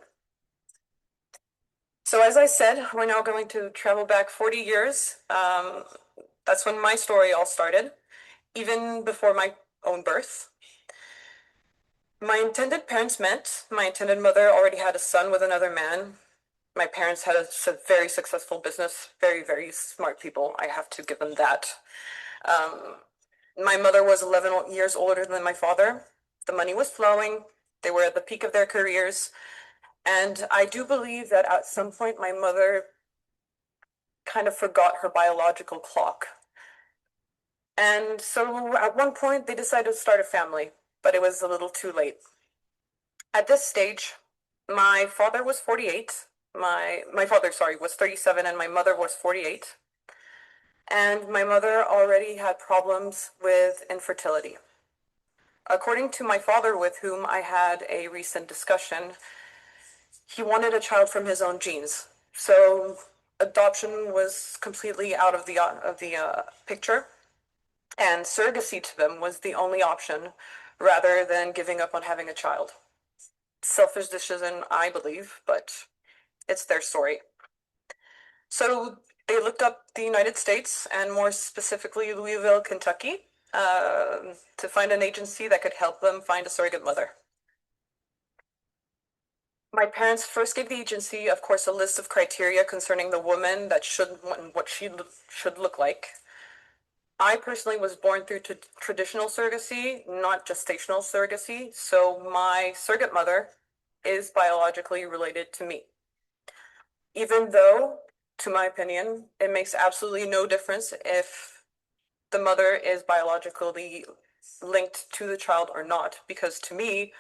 So as I said, we're now going to travel back 40 years. That's when my story all started, even before my own birth. My intended parents met. My intended mother already had a son with another man. My parents had a very successful business, very, very smart people. I have to give them that. My mother was 11 years older than my father. The money was flowing. They were at the peak of their careers. And I do believe that at some point my mother kind of forgot her biological clock. And so at one point they decided to start a family, but it was a little too late. At this stage, my father was 48. My father, sorry, was 37 and my mother was 48. And my mother already had problems with infertility. According to my father, with whom I had a recent discussion, he wanted a child from his own genes. So adoption was completely out of the picture, and surrogacy to them was the only option rather than giving up on having a child. Selfish decision, I believe, but it's their story. So they looked up the United States, and more specifically Louisville, Kentucky, to find an agency that could help them find a surrogate mother. My parents first gave the agency, of course, a list of criteria concerning the woman that what she should look like. I personally was born through traditional surrogacy, not gestational surrogacy, so my surrogate mother is biologically related to me. Even though, to my opinion, it makes absolutely no difference if the mother is biologically linked to the child or not, because to me,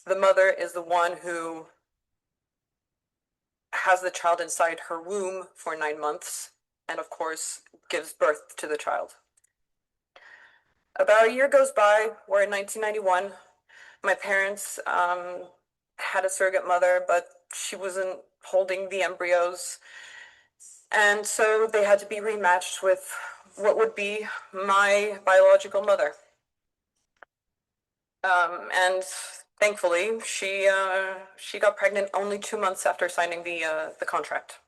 the mother is the one who has the child inside her womb for 9 months, and of course, gives birth to the child. About a year goes by, we're in 1991. My parents had a surrogate mother, but she wasn't holding the embryos. And so they had to be rematched with what would be my biological mother. And thankfully, she got pregnant only 2 months after signing the contract.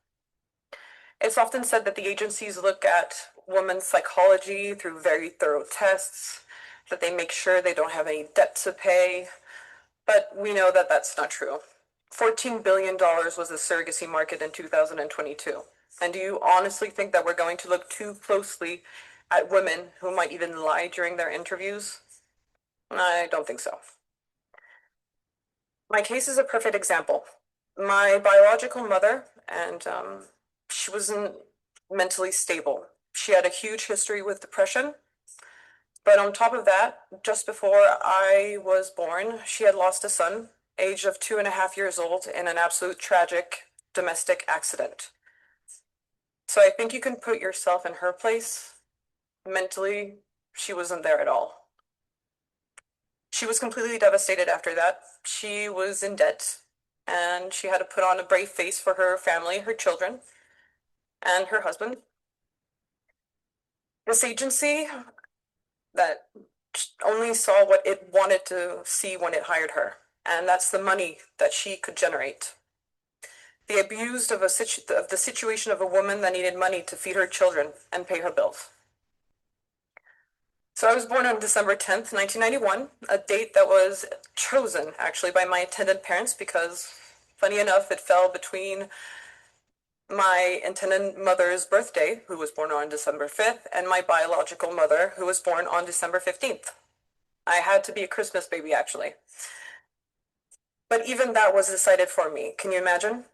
It's often said that the agencies look at women's psychology through very thorough tests, that they make sure they don't have any debt to pay, but we know that that's not true. $14 billion was the surrogacy market in 2022. And do you honestly think that we're going to look too closely at women who might even lie during their interviews? I don't think so. My case is a perfect example. My biological mother, and she wasn't mentally stable. She had a huge history with depression. But on top of that, just before I was born, she had lost a son, age of 2.5 years old, in an absolute tragic domestic accident. So I think you can put yourself in her place. Mentally, she wasn't there at all. She was completely devastated after that. She was in debt, and she had to put on a brave face for her family, her children, and her husband. This agency that only saw what it wanted to see when it hired her, and that's the money that she could generate. They abused of the situation of a woman that needed money to feed her children and pay her bills. So I was born on December 10th, 1991, a date that was chosen actually by my intended parents because, funny enough, it fell between my intended mother's birthday, who was born on December 5th, and my biological mother, who was born on December 15th. I had to be a Christmas baby, actually. But even that was decided for me. Can you imagine?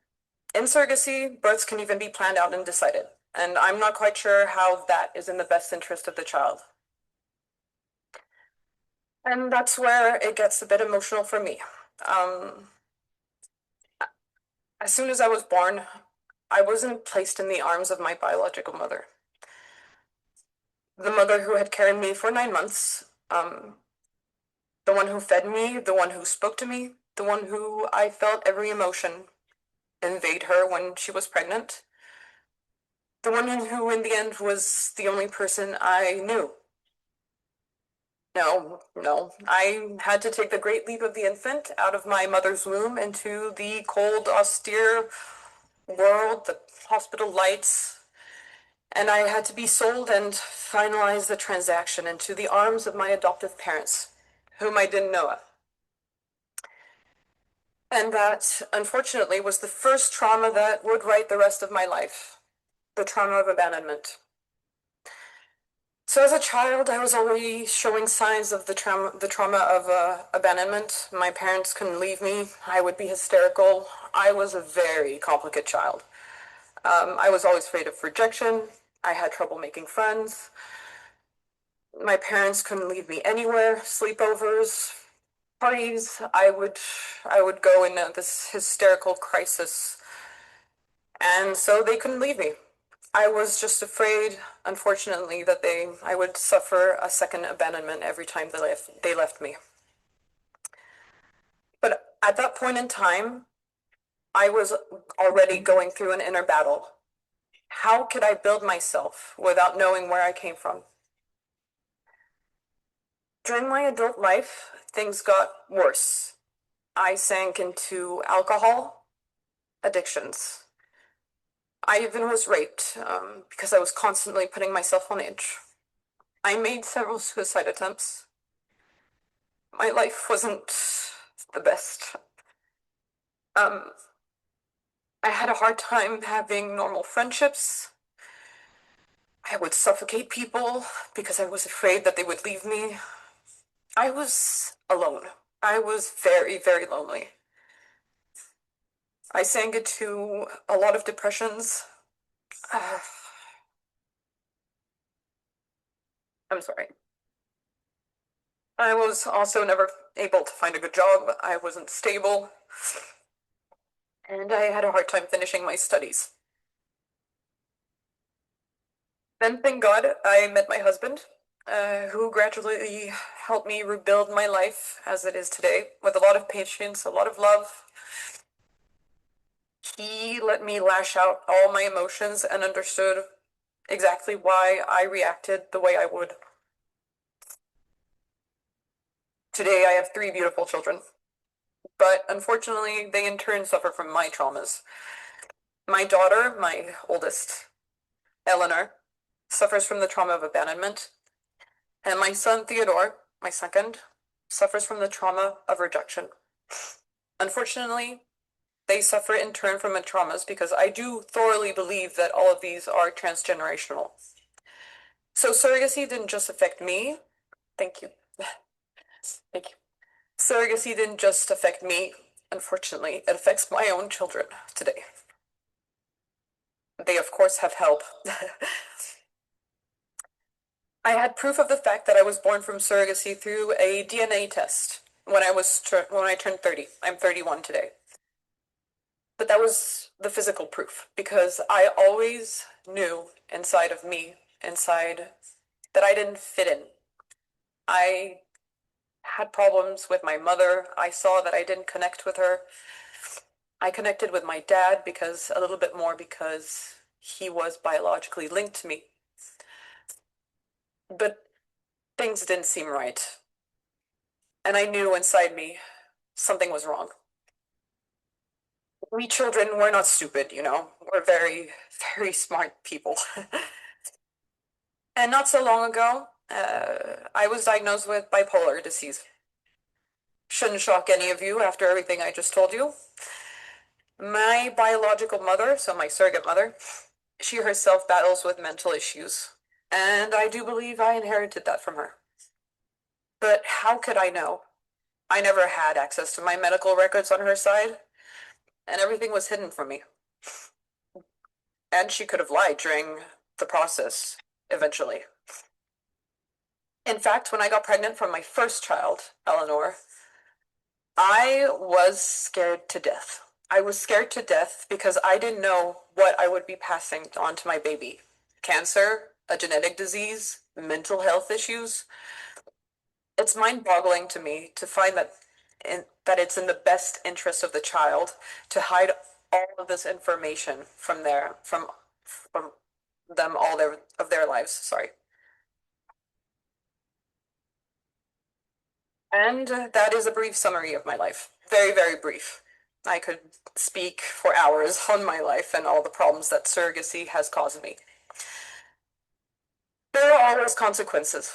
In surrogacy, births can even be planned out and decided. And I'm not quite sure how that is in the best interest of the child. And that's where it gets a bit emotional for me. As soon as I was born, I wasn't placed in the arms of my biological mother. The mother who had carried me for 9 months, the one who fed me, the one who spoke to me, the one who I felt every emotion invade her when she was pregnant. The one who in the end was the only person I knew. No, I had to take the great leap of the infant out of my mother's womb into the cold, austere world, the hospital lights, and I had to be sold and finalize the transaction into the arms of my adoptive parents, whom I didn't know of. And that, unfortunately, was the first trauma that would write the rest of my life, the trauma of abandonment. So as a child, I was already showing signs of the trauma of abandonment. My parents couldn't leave me. I would be hysterical. I was a very complicated child. I was always afraid of rejection. I had trouble making friends. My parents couldn't leave me anywhere. Sleepovers, parties. I would go in this hysterical crisis, and so they couldn't leave me. I was just afraid, unfortunately, that I would suffer a second abandonment every time they left me. But at that point in time, I was already going through an inner battle. How could I build myself without knowing where I came from? During my adult life, things got worse. I sank into alcohol addictions. I even was raped because I was constantly putting myself on edge. I made several suicide attempts. My life wasn't the best. I had a hard time having normal friendships. I would suffocate people because I was afraid that they would leave me. I was alone. I was very, very lonely. I sank into a lot of depressions. I'm sorry. I was also never able to find a good job. I wasn't stable. And I had a hard time finishing my studies. Then, thank God, I met my husband, who gradually helped me rebuild my life as it is today, with a lot of patience, a lot of love. He let me lash out all my emotions and understood exactly why I reacted the way I would. Today, I have 3 beautiful children, but unfortunately, they in turn suffer from my traumas. My daughter, my oldest, Eleanor, suffers from the trauma of abandonment, and my son, Theodore, my second, suffers from the trauma of rejection. Unfortunately, they suffer in turn from my traumas because I do thoroughly believe that all of these are transgenerational. So surrogacy didn't just affect me. Thank you. Thank you. Surrogacy didn't just affect me. Unfortunately, it affects my own children today. They, of course, have help. I had proof of the fact that I was born from surrogacy through a DNA test when I turned 30. I'm 31 today. But that was the physical proof because I always knew inside of me, that I didn't fit in. I had problems with my mother. I saw that I didn't connect with her. I connected with my dad a little bit more because he was biologically linked to me. But things didn't seem right. And I knew inside me something was wrong. We children, we're not stupid, We're very, very smart people. And not so long ago, I was diagnosed with bipolar disease. Shouldn't shock any of you after everything I just told you. My biological mother, so my surrogate mother, she herself battles with mental issues. And I do believe I inherited that from her. But how could I know? I never had access to my medical records on her side, and everything was hidden from me. And she could have lied during the process, eventually. In fact, when I got pregnant from my first child, Eleanor, I was scared to death. I was scared to death because I didn't know what I would be passing on to my baby. Cancer, a genetic disease, mental health issues. It's mind-boggling to me to find that it's in the best interest of the child to hide all of this information from them all of their lives. Sorry. And that is a brief summary of my life. Very, very brief. I could speak for hours on my life and all the problems that surrogacy has caused me. There are always consequences.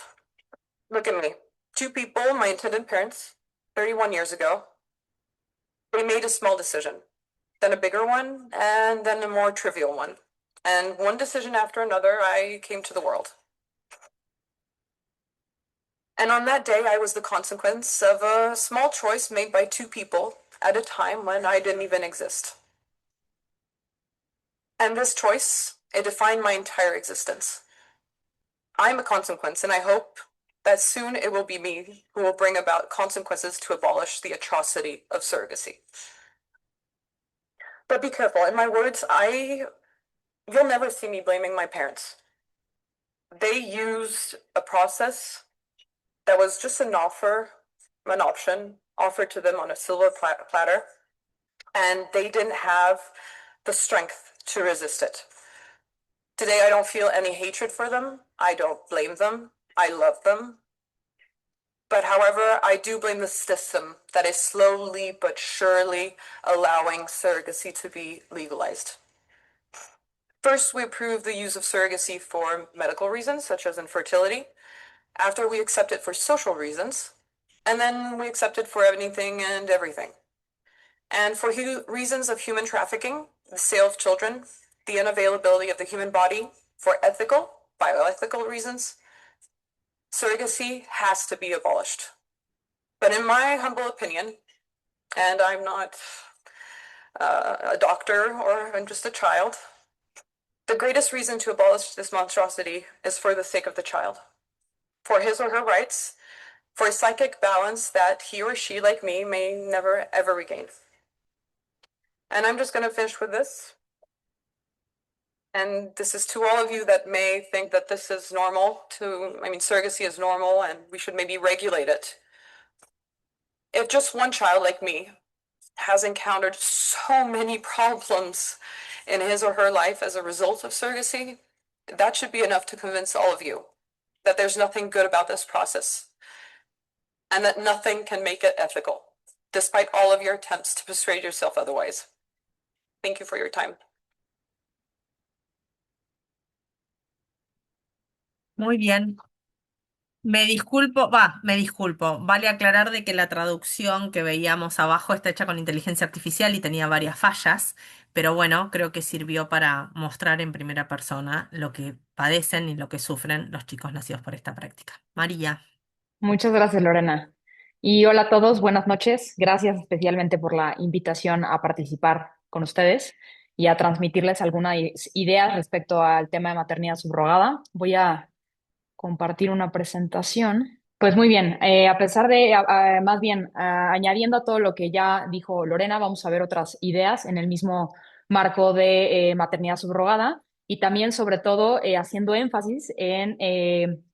Look at me. Two people, my intended parents, 31 years ago, they made a small decision, then a bigger one, and then a more trivial one. And one decision after another, I came to the world. And on that day, I was the consequence of a small choice made by two people at a time when I didn't even exist. And this choice, it defined my entire existence. I'm a consequence, and I hope that soon it will be me who will bring about consequences to abolish the atrocity of surrogacy. But be careful. In my words, you'll never see me blaming my parents. They used a process that was just an option offered to them on a silver platter, and they didn't have the strength to resist it. Today, I don't feel any hatred for them. I don't blame them. I love them. But however, I do blame the system that is slowly but surely allowing surrogacy to be legalized. First, we approve the use of surrogacy for medical reasons, such as infertility. After, we accept it for social reasons. And then we accept it for anything and everything. And for reasons of human trafficking, the sale of children, the unavailability of the human body, for ethical, bioethical reasons, surrogacy has to be abolished. But in my humble opinion, and I'm not a doctor or I'm just a child, the greatest reason to abolish this monstrosity is for the sake of the child, for his or her rights, for a psychic balance that he or she, like me, may never ever regain. And I'm just going to finish with this. And this is to all of you that may think that this is normal surrogacy is normal and we should maybe regulate it. If just one child like me has encountered so many problems in his or her life as a result of surrogacy, that should be enough to convince all of you that there's nothing good about this process and that nothing can make it ethical, despite all of your attempts to persuade yourself otherwise. Thank you for your time. Muy bien. Me disculpo, vale aclarar de que la traducción que veíamos abajo está hecha con inteligencia artificial y tenía varias fallas, pero bueno, creo que sirvió para mostrar en primera persona lo que padecen y lo que sufren los chicos nacidos por esta práctica. María. Muchas gracias, Lorena. Y hola a todos, buenas noches. Gracias especialmente por la invitación a participar con ustedes y a transmitirles algunas ideas respecto al tema de maternidad subrogada. Voy a compartir una presentación. Pues muy bien, a pesar de, más bien, añadiendo a todo lo que ya dijo Lorena, vamos a ver otras ideas en el mismo marco de maternidad subrogada y también, sobre todo, haciendo énfasis en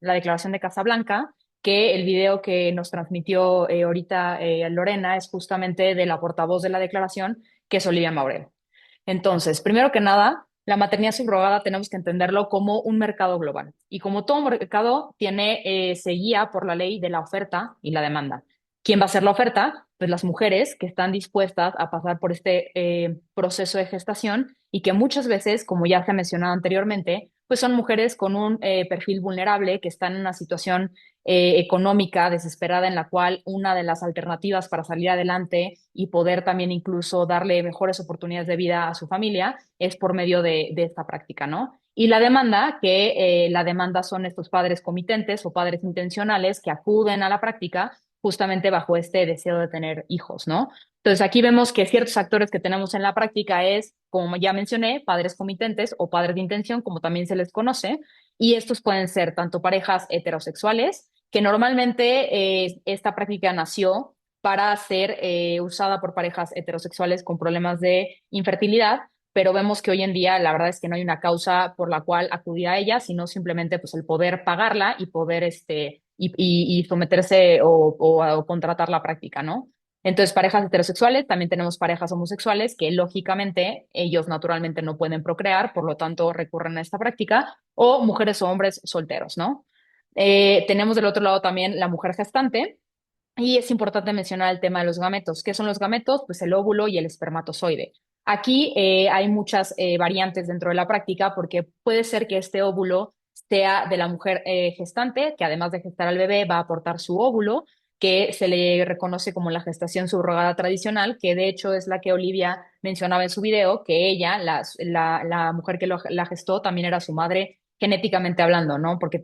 la Declaración de Casablanca, que el video que nos transmitió ahorita Lorena es justamente de la portavoz de la declaración, que es Olivia Maurel. Entonces, primero que nada, la maternidad subrogada tenemos que entenderlo como un mercado global. Y como todo mercado se guía por la ley de la oferta y la demanda. ¿Quién va a hacer la oferta? Pues las mujeres que están dispuestas a pasar por este proceso de gestación y que muchas veces, como ya se ha mencionado anteriormente, pues son mujeres con un perfil vulnerable que están en una situación económica desesperada en la cual una de las alternativas para salir adelante y poder también incluso darle mejores oportunidades de vida a su familia es por medio de esta práctica, ¿no? Y la demanda, la demanda son estos padres comitentes o padres intencionales que acuden a la práctica justamente bajo este deseo de tener hijos, ¿no? Entonces aquí vemos que ciertos actores que tenemos en la práctica es, como ya mencioné, padres comitentes o padres de intención, como también se les conoce, y estos pueden ser tanto parejas heterosexuales, que normalmente esta práctica nació para ser usada por parejas heterosexuales con problemas de infertilidad, pero vemos que hoy en día la verdad es que no hay una causa por la cual acudir a ella, sino simplemente pues el poder pagarla y poder y someterse o contratar la práctica, ¿no? Entonces, parejas heterosexuales, también tenemos parejas homosexuales que lógicamente ellos naturalmente no pueden procrear, por lo tanto recurren a esta práctica, o mujeres o hombres solteros, ¿no? Tenemos del otro lado también la mujer gestante, y es importante mencionar el tema de los gametos. ¿Qué son los gametos? Pues el óvulo y el espermatozoide. Aquí hay muchas variantes dentro de la práctica porque puede ser que este óvulo sea de la mujer gestante, que además de gestar al bebé va a aportar su óvulo, que se le reconoce como la gestación subrogada tradicional, que de hecho es la que Olivia mencionaba en su video, que ella, la mujer que la gestó, también era su madre genéticamente hablando, ¿no? Porque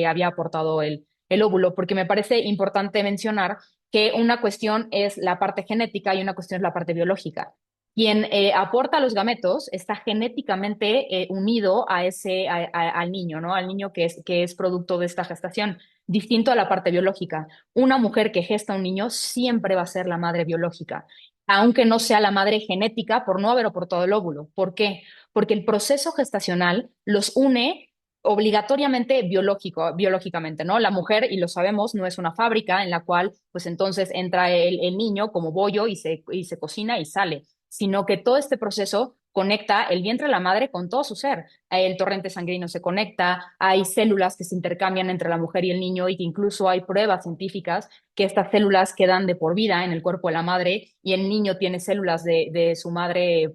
había aportado el óvulo, porque me parece importante mencionar que una cuestión es la parte genética y una cuestión es la parte biológica. Quien aporta los gametos está genéticamente unido al niño, ¿no? Al niño que es producto de esta gestación, distinto a la parte biológica. Una mujer que gesta un niño siempre va a ser la madre biológica, aunque no sea la madre genética por no haber aportado el óvulo. ¿Por qué? Porque el proceso gestacional los une obligatoriamente biológicamente, ¿no? La mujer, y lo sabemos, no es una fábrica en la cual, pues entonces entra el niño como bollo y se cocina y sale, sino que todo este proceso conecta el vientre de la madre con todo su ser. El torrente sanguíneo se conecta, hay células que se intercambian entre la mujer y el niño y que incluso hay pruebas científicas que estas células quedan de por vida en el cuerpo de la madre y el niño tiene células de su madre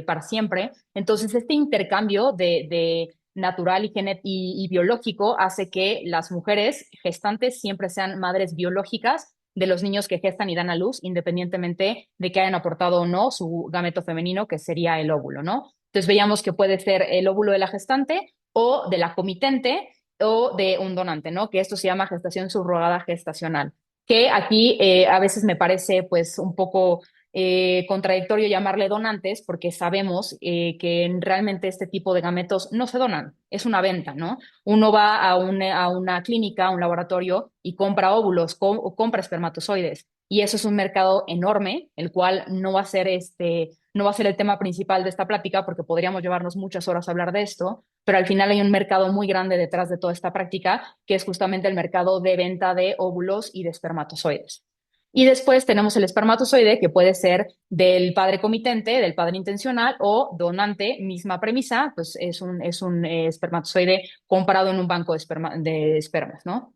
para siempre. Entonces, este intercambio de natural y biológico hace que las mujeres gestantes siempre sean madres biológicas de los niños que gestan y dan a luz, independientemente de que hayan aportado o no su gameto femenino, que sería el óvulo, ¿no? Entonces veíamos que puede ser el óvulo de la gestante o de la comitente o de un donante, ¿no? Que esto se llama gestación subrogada gestacional, que aquí a veces me parece pues un poco contradictorio llamarle donantes porque sabemos que realmente este tipo de gametos no se donan, es una venta, ¿no? Uno va a una clínica, a un laboratorio y compra óvulos o compra espermatozoides y eso es un mercado enorme, el cual no va a ser el tema principal de esta plática porque podríamos llevarnos muchas horas a hablar de esto, pero al final hay un mercado muy grande detrás de toda esta práctica que es justamente el mercado de venta de óvulos y de espermatozoides. Y después tenemos el espermatozoide, que puede ser del padre comitente, del padre intencional o donante, misma premisa, pues es un espermatozoide comprado en un banco de espermas, ¿no?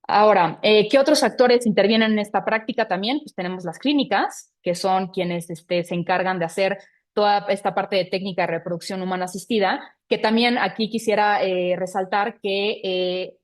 Ahora, ¿qué otros actores intervienen en esta práctica también? Pues tenemos las clínicas, que son quienes se encargan de hacer toda esta parte de técnica de reproducción humana asistida, que también aquí quisiera resaltar que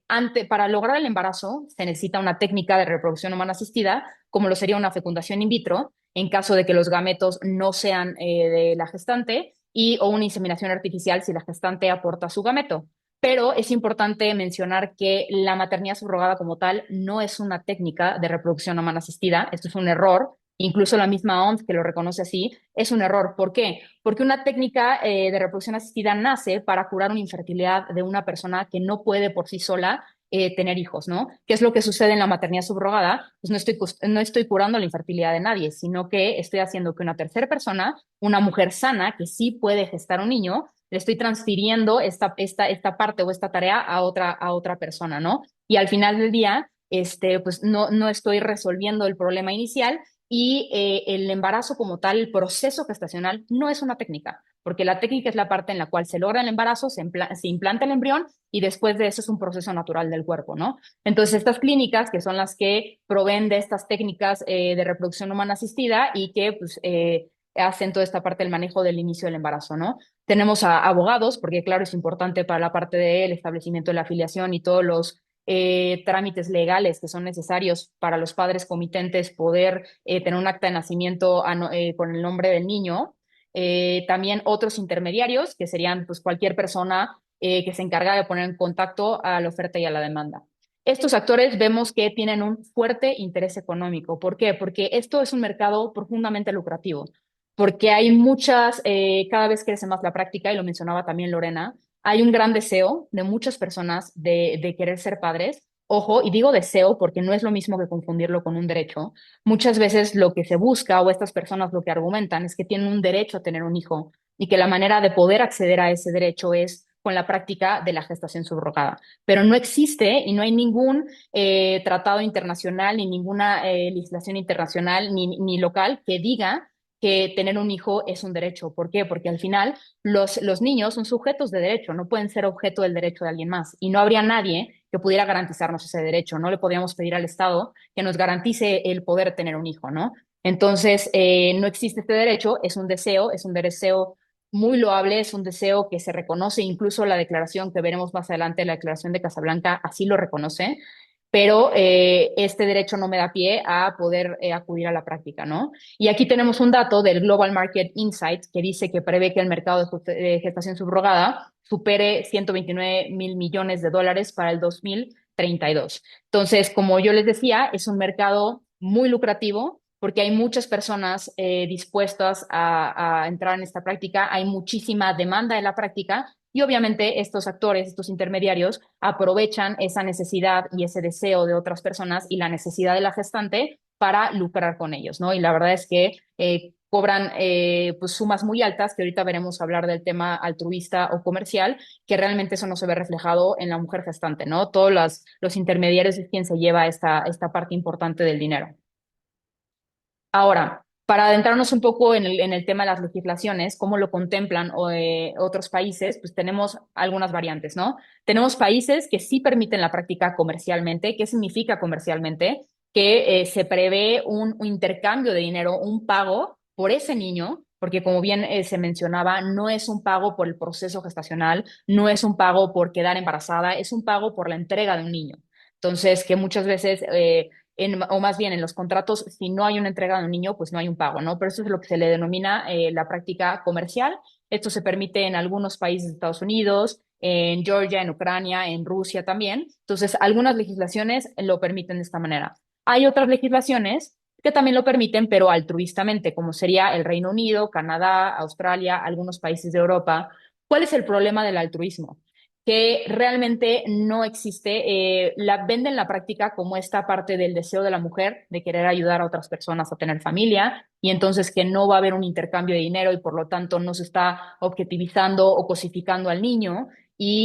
para lograr el embarazo se necesita una técnica de reproducción humana asistida, como lo sería una fecundación in vitro, en caso de que los gametos no sean de la gestante, o una inseminación artificial si la gestante aporta su gameto. Pero es importante mencionar que la maternidad subrogada como tal no es una técnica de reproducción humana asistida, esto es un error, incluso la misma OMS que lo reconoce así, es un error. ¿Por qué? Porque una técnica de reproducción asistida nace para curar una infertilidad de una persona que no puede por sí sola tener hijos, ¿no? ¿Qué es lo que sucede en la maternidad subrogada? Pues no estoy curando la infertilidad de nadie, sino que estoy haciendo que una tercera persona, una mujer sana que sí puede gestar un niño, le estoy transfiriendo esta parte o esta tarea a otra persona, ¿no? Y al final del día, pues no estoy resolviendo el problema inicial y el embarazo como tal, el proceso gestacional, no es una técnica, porque la técnica es la parte en la cual se logra el embarazo, se implanta el embrión y después de eso es un proceso natural del cuerpo, ¿no? Entonces, estas clínicas, que son las que proveen de estas técnicas de reproducción humana asistida y que pues, hacen toda esta parte del manejo del inicio del embarazo, ¿no? Tenemos a abogados, porque claro, es importante para la parte del establecimiento de la afiliación y todos los trámites legales que son necesarios para los padres comitentes poder tener un acta de nacimiento con el nombre del niño. También otros intermediarios, que serían pues, cualquier persona que se encarga de poner en contacto a la oferta y a la demanda. Estos actores vemos que tienen un fuerte interés económico. ¿Por qué? Porque esto es un mercado profundamente lucrativo porque hay cada vez crece más la práctica, y lo mencionaba también Lorena, hay un gran deseo de muchas personas de querer ser padres. Ojo, y digo deseo porque no es lo mismo que confundirlo con un derecho. Muchas veces lo que se busca o estas personas lo que argumentan es que tienen un derecho a tener un hijo y que la manera de poder acceder a ese derecho es con la práctica de la gestación subrogada. Pero no existe y no hay ningún tratado internacional ni ninguna legislación internacional ni local que diga que tener un hijo es un derecho. ¿Por qué? Porque al final los niños son sujetos de derecho, no pueden ser objeto del derecho de alguien más. Y no habría nadie que pudiera garantizarnos ese derecho. No le podríamos pedir al Estado que nos garantice el poder tener un hijo, ¿no? Entonces, no existe este derecho, es un deseo muy loable, es un deseo que se reconoce, incluso la declaración que veremos más adelante, la declaración de Casablanca, así lo reconoce, pero este derecho no me da pie a poder acudir a la práctica, ¿no? Y aquí tenemos un dato del Global Market Insight que dice que prevé que el mercado de gestación subrogada supere 129 mil millones de dólares para el 2032. Entonces, como yo les decía, es un mercado muy lucrativo porque hay muchas personas dispuestas a entrar en esta práctica, hay muchísima demanda de la práctica y obviamente estos actores, estos intermediarios, aprovechan esa necesidad y ese deseo de otras personas y la necesidad de la gestante para lucrar con ellos, ¿no? Y la verdad es que cobran pues sumas muy altas, que ahorita veremos hablar del tema altruista o comercial, que realmente eso no se ve reflejado en la mujer gestante, ¿no? Todos los intermediarios es quien se lleva esta parte importante del dinero. Ahora, para adentrarnos un poco en el tema de las legislaciones, cómo lo contemplan otros países, pues tenemos algunas variantes, ¿no? Tenemos países que sí permiten la práctica comercialmente. ¿Qué significa comercialmente? Que se prevé un intercambio de dinero, un pago por ese niño, porque como bien se mencionaba, no es un pago por el proceso gestacional, no es un pago por quedar embarazada, es un pago por la entrega de un niño. Entonces, que muchas veces o más bien en los contratos, si no hay una entrega de un niño, pues no hay un pago, ¿no? Pero eso es lo que se le denomina la práctica comercial. Esto se permite en algunos países de Estados Unidos, en Georgia, en Ucrania, en Rusia también. Entonces, algunas legislaciones lo permiten de esta manera. Hay otras legislaciones que también lo permiten, pero altruistamente, como sería el Reino Unido, Canadá, Australia, algunos países de Europa. ¿Cuál es el problema del altruismo? Que realmente no existe, venden la práctica como esta parte del deseo de la mujer de querer ayudar a otras personas a tener familia y entonces que no va a haber un intercambio de dinero y por lo tanto no se está objetivizando o cosificando al niño y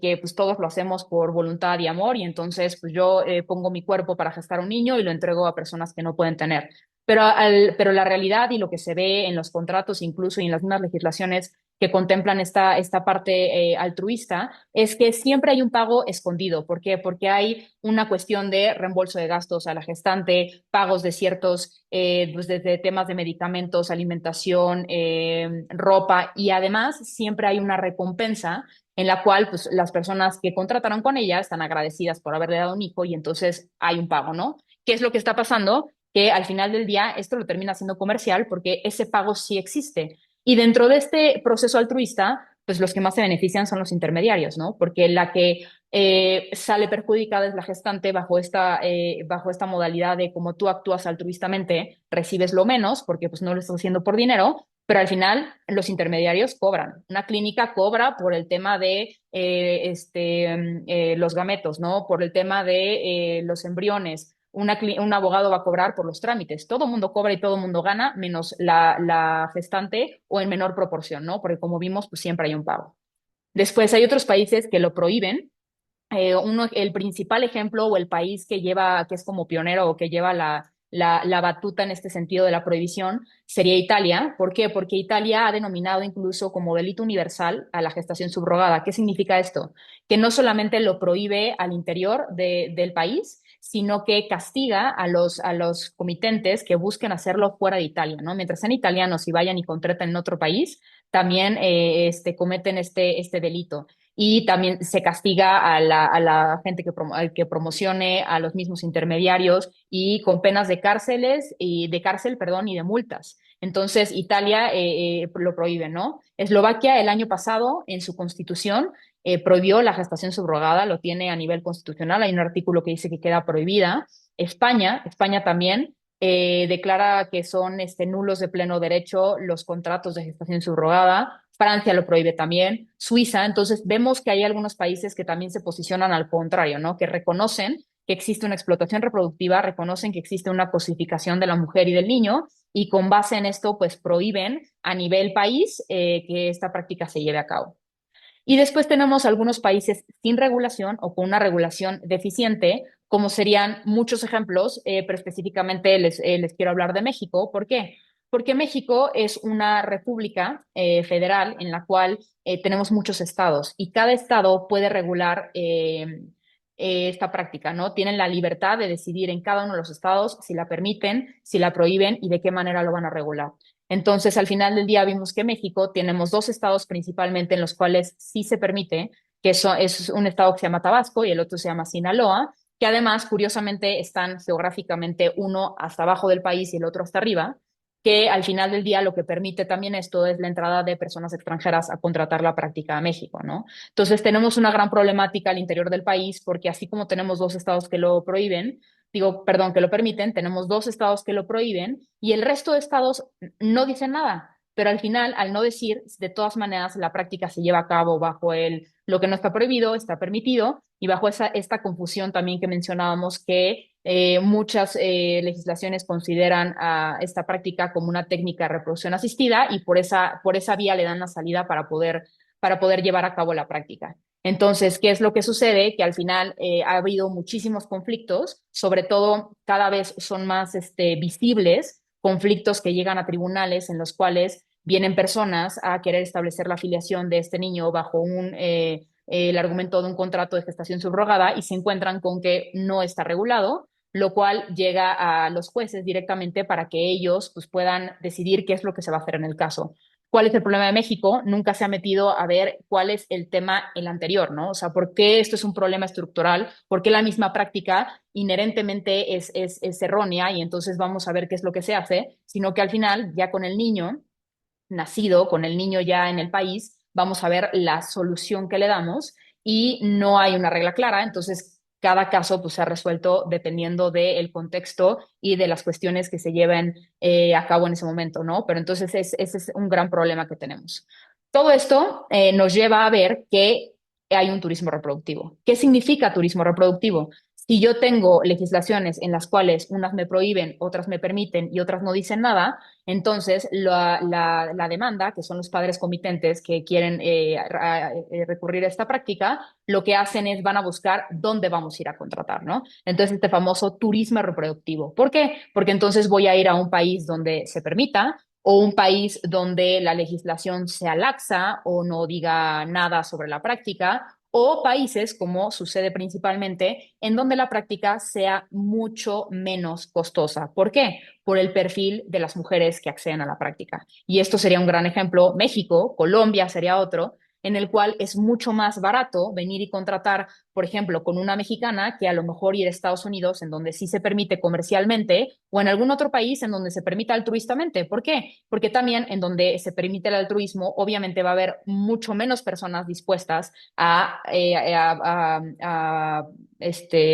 que pues todos lo hacemos por voluntad y amor y entonces pues yo pongo mi cuerpo para gestar un niño y lo entrego a personas que no pueden tener. Pero la realidad y lo que se ve en los contratos, incluso y en las mismas legislaciones que contemplan esta parte altruista, es que siempre hay un pago escondido. ¿Por qué? Porque hay una cuestión de reembolso de gastos a la gestante, pagos de ciertos, pues desde temas de medicamentos, alimentación, ropa, y además siempre hay una recompensa en la cual pues, las personas que contrataron con ella están agradecidas por haberle dado un hijo y entonces hay un pago, ¿no? ¿Qué es lo que está pasando? Que al final del día esto lo termina siendo comercial porque ese pago sí existe. Y dentro de este proceso altruista, pues los que más se benefician son los intermediarios, ¿no? Porque la que sale perjudicada es la gestante bajo esta modalidad de como tú actúas altruistamente, recibes lo menos porque pues no lo estás haciendo por dinero, pero al final los intermediarios cobran. Una clínica cobra por el tema de los gametos, ¿no? Por el tema de los embriones. Un abogado va a cobrar por los trámites. Todo el mundo cobra y todo el mundo gana, menos la gestante o en menor proporción, ¿no? Porque como vimos, pues siempre hay un pago. Después hay otros países que lo prohíben. El principal ejemplo o el país que es como pionero o que lleva la batuta en este sentido de la prohibición sería Italia. ¿Por qué? Porque Italia ha denominado incluso como delito universal a la gestación subrogada. ¿Qué significa esto? Que no solamente lo prohíbe al interior del país, sino que castiga a los comitentes que busquen hacerlo fuera de Italia, ¿no? Mientras sean italianos y vayan y contraten en otro país, también cometen este delito y también se castiga a la gente que promocione, a los mismos intermediarios y con penas de cárcel, perdón, y de multas. Entonces, Italia lo prohíbe, ¿no? Eslovaquia el año pasado en su constitución prohibió la gestación subrogada, lo tiene a nivel constitucional, hay un artículo que dice que queda prohibida. España también declara que son nulos de pleno derecho los contratos de gestación subrogada. Francia lo prohíbe también, Suiza. Entonces vemos que hay algunos países que también se posicionan al contrario, ¿no? Que reconocen que existe una explotación reproductiva, reconocen que existe una cosificación de la mujer y del niño y con base en esto pues prohíben a nivel país que esta práctica se lleve a cabo. Y después tenemos algunos países sin regulación o con una regulación deficiente, como serían muchos ejemplos, pero específicamente les quiero hablar de México. ¿Por qué? Porque México es una república federal en la cual tenemos muchos estados y cada estado puede regular esta práctica, ¿no? Tienen la libertad de decidir en cada uno de los estados si la permiten, si la prohíben y de qué manera lo van a regular. Entonces, al final del día vimos que México tenemos dos estados principalmente en los cuales sí se permite, es un estado que se llama Tabasco y el otro se llama Sinaloa, que además, curiosamente, están geográficamente uno hasta abajo del país y el otro hasta arriba, que al final del día lo que permite también esto es la entrada de personas extranjeras a contratar la práctica a México, ¿no? Entonces tenemos una gran problemática al interior del país porque así como tenemos dos estados que lo prohíben, digo, perdón, que lo permiten, tenemos dos estados que lo prohíben y el resto de estados no dicen nada. Pero al final, al no decir, de todas maneras, la práctica se lleva a cabo bajo lo que no está prohibido, está permitido, y bajo esta confusión también que mencionábamos que muchas legislaciones consideran a esta práctica como una técnica de reproducción asistida y por esa vía le dan la salida para poder llevar a cabo la práctica. Entonces, ¿qué es lo que sucede? Que al final ha habido muchísimos conflictos, sobre todo cada vez son más visibles conflictos que llegan a tribunales en los cuales vienen personas a querer establecer la afiliación de este niño bajo el argumento de un contrato de gestación subrogada y se encuentran con que no está regulado, lo cual llega a los jueces directamente para que ellos pues, puedan decidir qué es lo que se va a hacer en el caso. ¿Cuál es el problema de México? Nunca se ha metido a ver cuál es el tema el anterior, ¿no? O sea, ¿por qué esto es un problema estructural? ¿Por qué la misma práctica inherentemente es errónea y entonces vamos a ver qué es lo que se hace? Sino que al final, ya con el niño nacido, con el niño ya en el país, vamos a ver la solución que le damos y no hay una regla clara, entonces cada caso pues, se ha resuelto dependiendo del contexto y de las cuestiones que se lleven a cabo en ese momento, ¿no? Pero entonces ese es un gran problema que tenemos. Todo esto nos lleva a ver que hay un turismo reproductivo. ¿Qué significa turismo reproductivo? Si yo tengo legislaciones en las cuales unas me prohíben, otras me permiten y otras no dicen nada, entonces la demanda, que son los padres comitentes que quieren recurrir a esta práctica, lo que hacen es van a buscar dónde vamos a ir a contratar, ¿no? Entonces este famoso turismo reproductivo. ¿Por qué? Porque entonces voy a ir a un país donde se permita o un país donde la legislación sea laxa o no diga nada sobre la práctica, o países, como sucede principalmente, en donde la práctica sea mucho menos costosa. ¿Por qué? Por el perfil de las mujeres que acceden a la práctica. Y esto sería un gran ejemplo. México, Colombia sería otro, en el cual es mucho más barato venir y contratar, por ejemplo, con una mexicana que a lo mejor ir a Estados Unidos, en donde sí se permite comercialmente, o en algún otro país en donde se permita altruistamente. ¿Por qué? Porque también en donde se permite el altruismo, obviamente va a haber mucho menos personas dispuestas a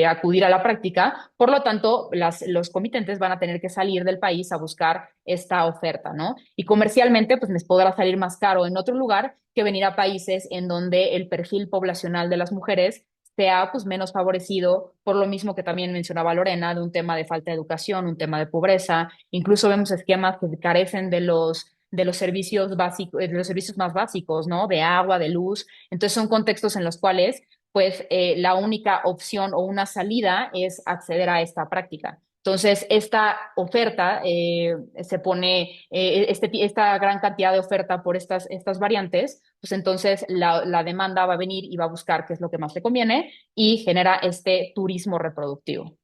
acudir a la práctica, por lo tanto, los comitentes van a tener que salir del país a buscar esta oferta, ¿no? Y comercialmente, pues les podrá salir más caro en otro lugar que venir a países en donde el perfil poblacional de las mujeres sea pues menos favorecido, por lo mismo que también mencionaba Lorena, de un tema de falta de educación, un tema de pobreza, incluso vemos esquemas que carecen de los servicios básicos, de los servicios más básicos, ¿no? De agua, de luz. Entonces son contextos en los cuales pues la única opción o una salida es acceder a esta práctica. Entonces, esta oferta se pone, esta gran cantidad de oferta por estas variantes, pues entonces la demanda va a venir y va a buscar qué es lo que más le conviene y genera este turismo reproductivo.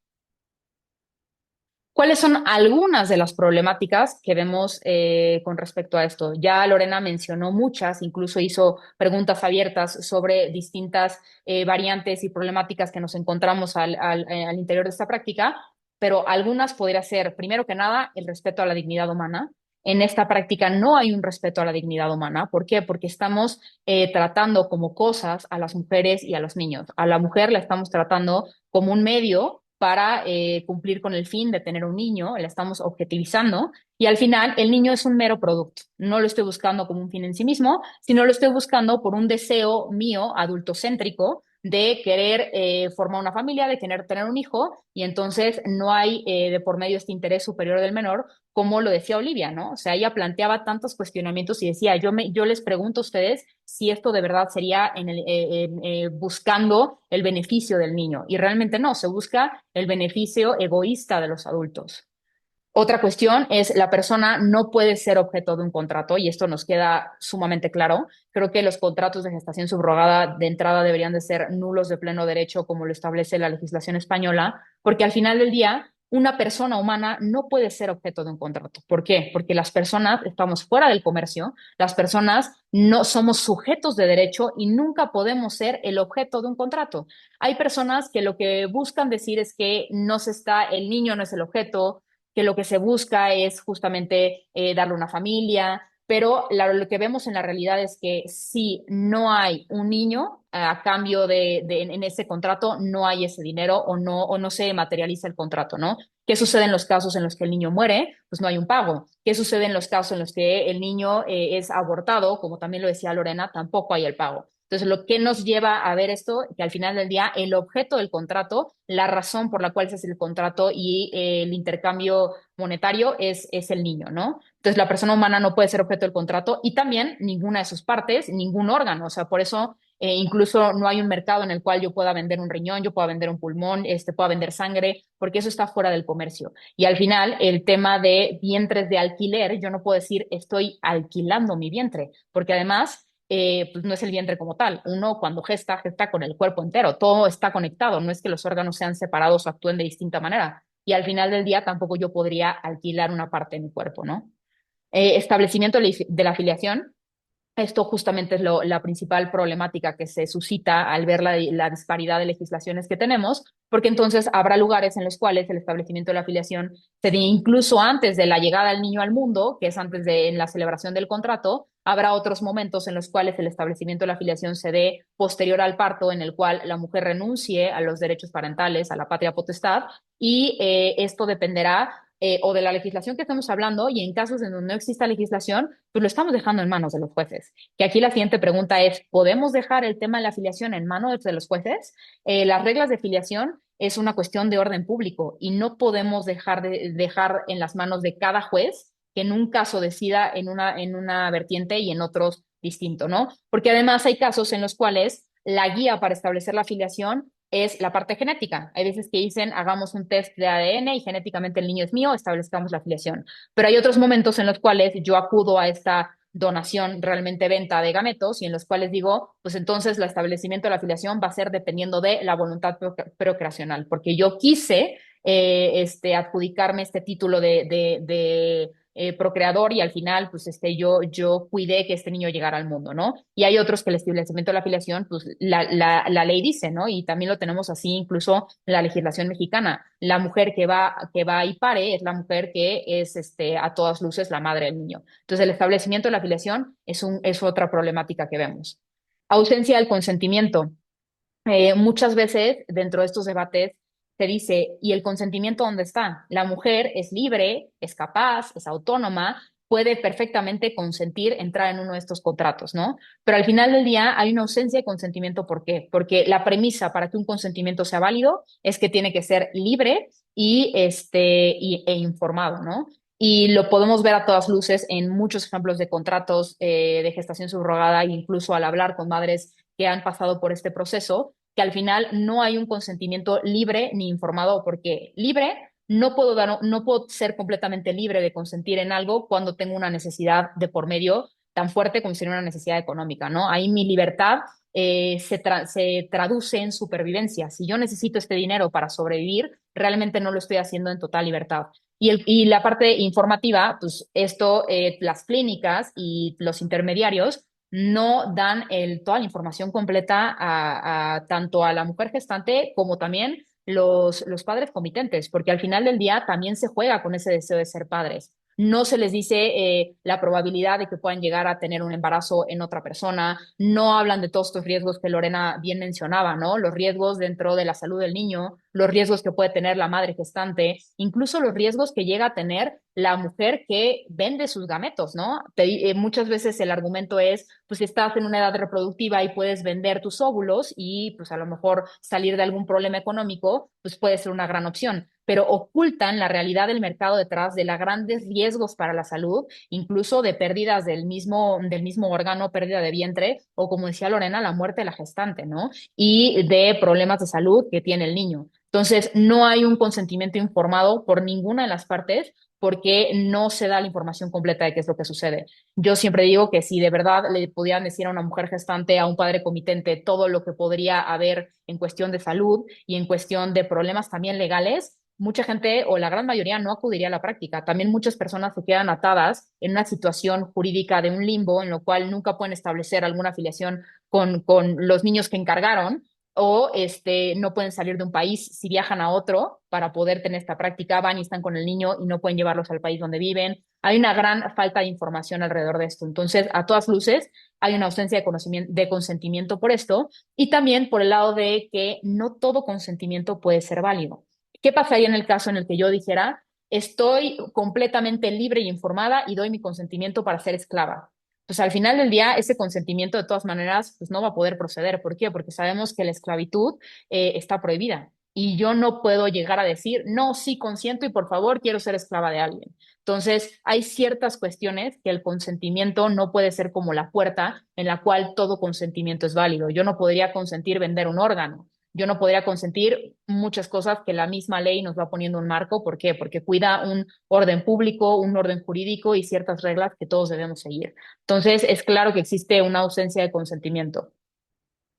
¿Cuáles son algunas de las problemáticas que vemos con respecto a esto? Ya Lorena mencionó muchas, incluso hizo preguntas abiertas sobre distintas variantes y problemáticas que nos encontramos al interior de esta práctica, pero algunas podría ser, primero que nada, el respeto a la dignidad humana. En esta práctica no hay un respeto a la dignidad humana. ¿Por qué? Porque estamos tratando como cosas a las mujeres y a los niños. A la mujer la estamos tratando como un medio para cumplir con el fin de tener un niño, la estamos objetivizando y al final el niño es un mero producto. No lo estoy buscando como un fin en sí mismo, sino lo estoy buscando por un deseo mío adultocéntrico de querer formar una familia, de querer tener un hijo, y entonces no hay de por medio este interés superior del menor, como lo decía Olivia, ¿no? O sea, ella planteaba tantos cuestionamientos y decía, yo les pregunto a ustedes si esto de verdad sería buscando el beneficio del niño, y realmente no, se busca el beneficio egoísta de los adultos. Otra cuestión es la persona no puede ser objeto de un contrato y esto nos queda sumamente claro. Creo que los contratos de gestación subrogada de entrada deberían de ser nulos de pleno derecho como lo establece la legislación española, porque al final del día una persona humana no puede ser objeto de un contrato. ¿Por qué? Porque las personas estamos fuera del comercio, las personas no somos sujetos de derecho y nunca podemos ser el objeto de un contrato. Hay personas que lo que buscan decir es que el niño no es el objeto, que lo que se busca es justamente darle una familia, pero lo que vemos en la realidad es que si no hay un niño a cambio en ese contrato, no hay ese dinero o no se materializa el contrato, ¿no? ¿Qué sucede en los casos en los que el niño muere? Pues no hay un pago. ¿Qué sucede en los casos en los que el niño es abortado? Como también lo decía Lorena, tampoco hay el pago. Entonces, lo que nos lleva a ver esto, que al final del día el objeto del contrato, la razón por la cual se hace el contrato y el intercambio monetario es el niño, ¿no? Entonces, la persona humana no puede ser objeto del contrato y también ninguna de sus partes, ningún órgano. O sea, por eso incluso no hay un mercado en el cual yo pueda vender un riñón, yo pueda vender un pulmón, pueda vender sangre, porque eso está fuera del comercio. Y al final, el tema de vientres de alquiler, yo no puedo decir estoy alquilando mi vientre, porque además pues no es el vientre como tal. Uno cuando gesta con el cuerpo entero, todo está conectado, no es que los órganos sean separados o actúen de distinta manera. Y al final del día tampoco yo podría alquilar una parte de mi cuerpo, ¿no? Establecimiento de la afiliación. Esto justamente es la principal problemática que se suscita al ver la disparidad de legislaciones que tenemos, porque entonces habrá lugares en los cuales el establecimiento de la afiliación se dé incluso antes de la llegada del niño al mundo, que es antes de en la celebración del contrato. Habrá otros momentos en los cuales el establecimiento de la afiliación se dé posterior al parto, en el cual la mujer renuncie a los derechos parentales, a la patria potestad, y esto dependerá o de la legislación que estamos hablando, y en casos en donde no exista legislación, pues lo estamos dejando en manos de los jueces. Que aquí la siguiente pregunta es, ¿podemos dejar el tema de la afiliación en manos de los jueces? Las reglas de afiliación es una cuestión de orden público y no podemos dejar en las manos de cada juez que en un caso decida en una vertiente y en otros distinto, ¿no? Porque además hay casos en los cuales la guía para establecer la afiliación es la parte genética. Hay veces que dicen, hagamos un test de ADN y genéticamente el niño es mío, establezcamos la afiliación. Pero hay otros momentos en los cuales yo acudo a esta donación, realmente venta de gametos, y en los cuales digo, pues entonces el establecimiento de la afiliación va a ser dependiendo de la voluntad procreacional, porque yo quise adjudicarme este título de procreador y al final pues yo cuidé que este niño llegara al mundo, ¿no? Y hay otros que el establecimiento de la afiliación, pues la ley dice, ¿no? Y también lo tenemos así incluso en la legislación mexicana. La mujer que va y pare es la mujer que es a todas luces la madre del niño. Entonces el establecimiento de la afiliación es otra problemática que vemos. Ausencia del consentimiento. Muchas veces dentro de estos debates se dice, ¿y el consentimiento dónde está? La mujer es libre, es capaz, es autónoma, puede perfectamente consentir entrar en uno de estos contratos, ¿no? Pero al final del día hay una ausencia de consentimiento. ¿Por qué? Porque la premisa para que un consentimiento sea válido es que tiene que ser libre e informado, ¿no? Y lo podemos ver a todas luces en muchos ejemplos de contratos de gestación subrogada, incluso al hablar con madres que han pasado por este proceso, que al final no hay un consentimiento libre ni informado, porque libre no puedo ser completamente libre de consentir en algo cuando tengo una necesidad de por medio tan fuerte como sería una necesidad económica, ¿no? Ahí mi libertad se traduce en supervivencia. Si yo necesito este dinero para sobrevivir, realmente no lo estoy haciendo en total libertad. Y la parte informativa, pues las clínicas y los intermediarios no dan toda la información completa tanto a la mujer gestante como también los padres comitentes, porque al final del día también se juega con ese deseo de ser padres. No se les dice la probabilidad de que puedan llegar a tener un embarazo en otra persona, no hablan de todos estos riesgos que Lorena bien mencionaba, ¿no? Los riesgos dentro de la salud del niño, los riesgos que puede tener la madre gestante, incluso los riesgos que llega a tener la mujer que vende sus gametos, ¿no? Muchas veces el argumento es, pues si estás en una edad reproductiva y puedes vender tus óvulos y pues a lo mejor salir de algún problema económico, pues puede ser una gran opción, pero ocultan la realidad del mercado detrás de los grandes riesgos para la salud, incluso de pérdidas del mismo órgano, pérdida de vientre, o como decía Lorena, la muerte de la gestante, ¿no? Y de problemas de salud que tiene el niño. Entonces, no hay un consentimiento informado por ninguna de las partes porque no se da la información completa de qué es lo que sucede. Yo siempre digo que si de verdad le pudieran decir a una mujer gestante, a un padre comitente, todo lo que podría haber en cuestión de salud y en cuestión de problemas también legales, mucha gente o la gran mayoría no acudiría a la práctica. También muchas personas se quedan atadas en una situación jurídica de un limbo en lo cual nunca pueden establecer alguna afiliación con los niños que encargaron o no pueden salir de un país si viajan a otro para poder tener esta práctica, van y están con el niño y no pueden llevarlos al país donde viven. Hay una gran falta de información alrededor de esto. Entonces, a todas luces, hay una ausencia de conocimiento, de consentimiento por esto y también por el lado de que no todo consentimiento puede ser válido. ¿Qué pasaría en el caso en el que yo dijera, estoy completamente libre y informada y doy mi consentimiento para ser esclava? Pues al final del día, ese consentimiento de todas maneras, pues no va a poder proceder. ¿Por qué? Porque sabemos que la esclavitud está prohibida. Y yo no puedo llegar a decir, no, sí consiento y por favor quiero ser esclava de alguien. Entonces, hay ciertas cuestiones que el consentimiento no puede ser como la puerta en la cual todo consentimiento es válido. Yo no podría consentir vender un órgano. Yo no podría consentir muchas cosas que la misma ley nos va poniendo un marco. ¿Por qué? Porque cuida un orden público, un orden jurídico y ciertas reglas que todos debemos seguir. Entonces, es claro que existe una ausencia de consentimiento.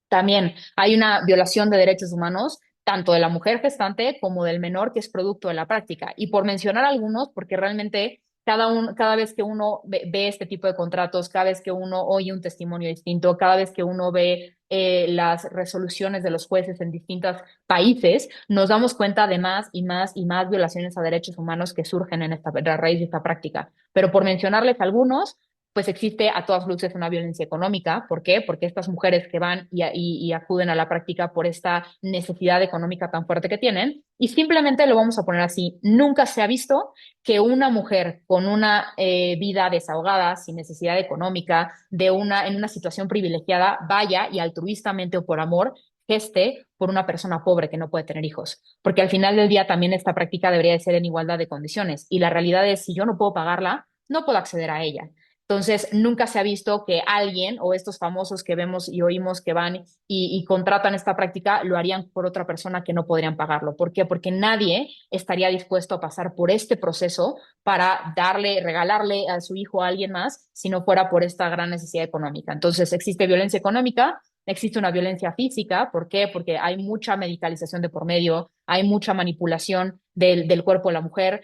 También hay una violación de derechos humanos, tanto de la mujer gestante como del menor que es producto de la práctica. Y por mencionar algunos, porque realmente cada vez que uno ve este tipo de contratos, cada vez que uno oye un testimonio distinto, cada vez que uno ve las resoluciones de los jueces en distintos países, nos damos cuenta de más y más y más violaciones a derechos humanos que surgen a raíz de esta práctica. Pero por mencionarles algunos, pues existe a todas luces una violencia económica. ¿Por qué? Porque estas mujeres que van y acuden a la práctica por esta necesidad económica tan fuerte que tienen, y simplemente lo vamos a poner así, nunca se ha visto que una mujer con una vida desahogada, sin necesidad económica, en una situación privilegiada, vaya y altruistamente o por amor geste por una persona pobre que no puede tener hijos, porque al final del día también esta práctica debería de ser en igualdad de condiciones y la realidad es si yo no puedo pagarla, no puedo acceder a ella. Entonces, nunca se ha visto que alguien o estos famosos que vemos y oímos que van y contratan esta práctica lo harían por otra persona que no podrían pagarlo. ¿Por qué? Porque nadie estaría dispuesto a pasar por este proceso para regalarle a su hijo a alguien más si no fuera por esta gran necesidad económica. Entonces, existe violencia económica, existe una violencia física. ¿Por qué? Porque hay mucha medicalización de por medio, hay mucha manipulación del cuerpo de la mujer.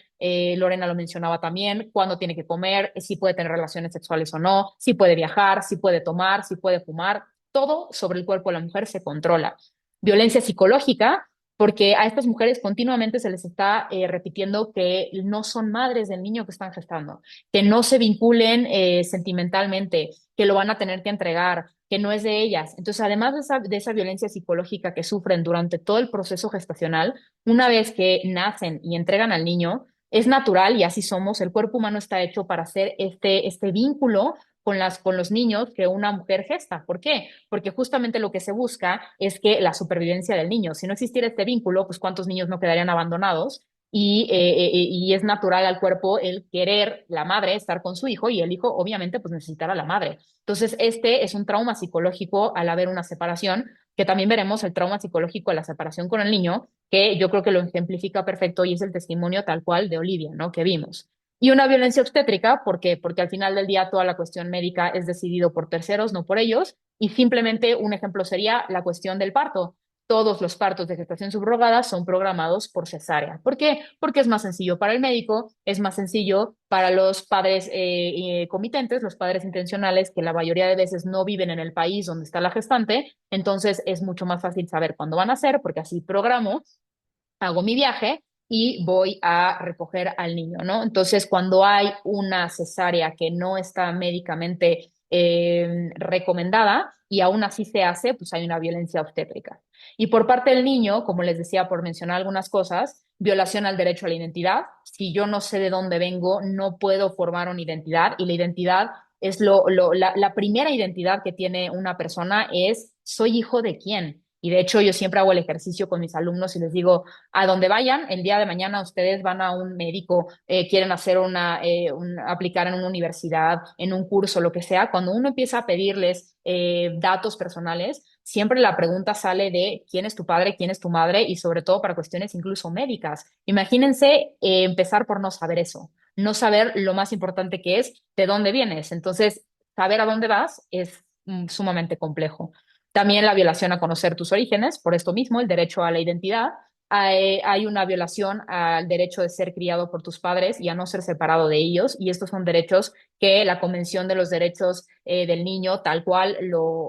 Lorena lo mencionaba también, cuándo tiene que comer, si puede tener relaciones sexuales o no, si puede viajar, si puede tomar, si puede fumar. Todo sobre el cuerpo de la mujer se controla. Violencia psicológica, porque a estas mujeres continuamente se les está repitiendo que no son madres del niño que están gestando, que no se vinculen sentimentalmente, que lo van a tener que entregar, que no es de ellas. Entonces, además de esa violencia psicológica que sufren durante todo el proceso gestacional, una vez que nacen y entregan al niño, es natural y así somos, el cuerpo humano está hecho para hacer este vínculo con los niños que una mujer gesta. ¿Por qué? Porque justamente lo que se busca es que la supervivencia del niño. Si no existiera este vínculo, pues cuántos niños no quedarían abandonados y es natural al cuerpo el querer la madre estar con su hijo y el hijo obviamente pues necesitar a la madre. Entonces este es un trauma psicológico al haber una separación, que también veremos el trauma psicológico de la separación con el niño, que yo creo que lo ejemplifica perfecto y es el testimonio tal cual de Olivia, ¿no? Que vimos. Y una violencia obstétrica, ¿por qué? Porque al final del día toda la cuestión médica es decidido por terceros, no por ellos, y simplemente un ejemplo sería la cuestión del parto. Todos los partos de gestación subrogada son programados por cesárea. ¿Por qué? Porque es más sencillo para el médico, es más sencillo para los padres comitentes, los padres intencionales, que la mayoría de veces no viven en el país donde está la gestante, entonces es mucho más fácil saber cuándo van a ser, porque así programo, hago mi viaje y voy a recoger al niño, ¿no? Entonces, cuando hay una cesárea que no está médicamente recomendada y aún así se hace, pues hay una violencia obstétrica. Y por parte del niño, como les decía, por mencionar algunas cosas, violación al derecho a la identidad. Si yo no sé de dónde vengo, no puedo formar una identidad y la identidad es la primera identidad que tiene una persona es, ¿soy hijo de quién? Y de hecho yo siempre hago el ejercicio con mis alumnos y les digo, a donde vayan, el día de mañana ustedes van a un médico, quieren hacer aplicar en una universidad, en un curso, lo que sea, cuando uno empieza a pedirles datos personales, siempre la pregunta sale de quién es tu padre, quién es tu madre y sobre todo para cuestiones incluso médicas. Imagínense empezar por no saber eso, no saber lo más importante que es de dónde vienes. Entonces, saber a dónde vas es sumamente complejo. También la violación a conocer tus orígenes, por esto mismo, el derecho a la identidad. Hay una violación al derecho de ser criado por tus padres y a no ser separado de ellos, y estos son derechos que la Convención de los Derechos del Niño, tal cual,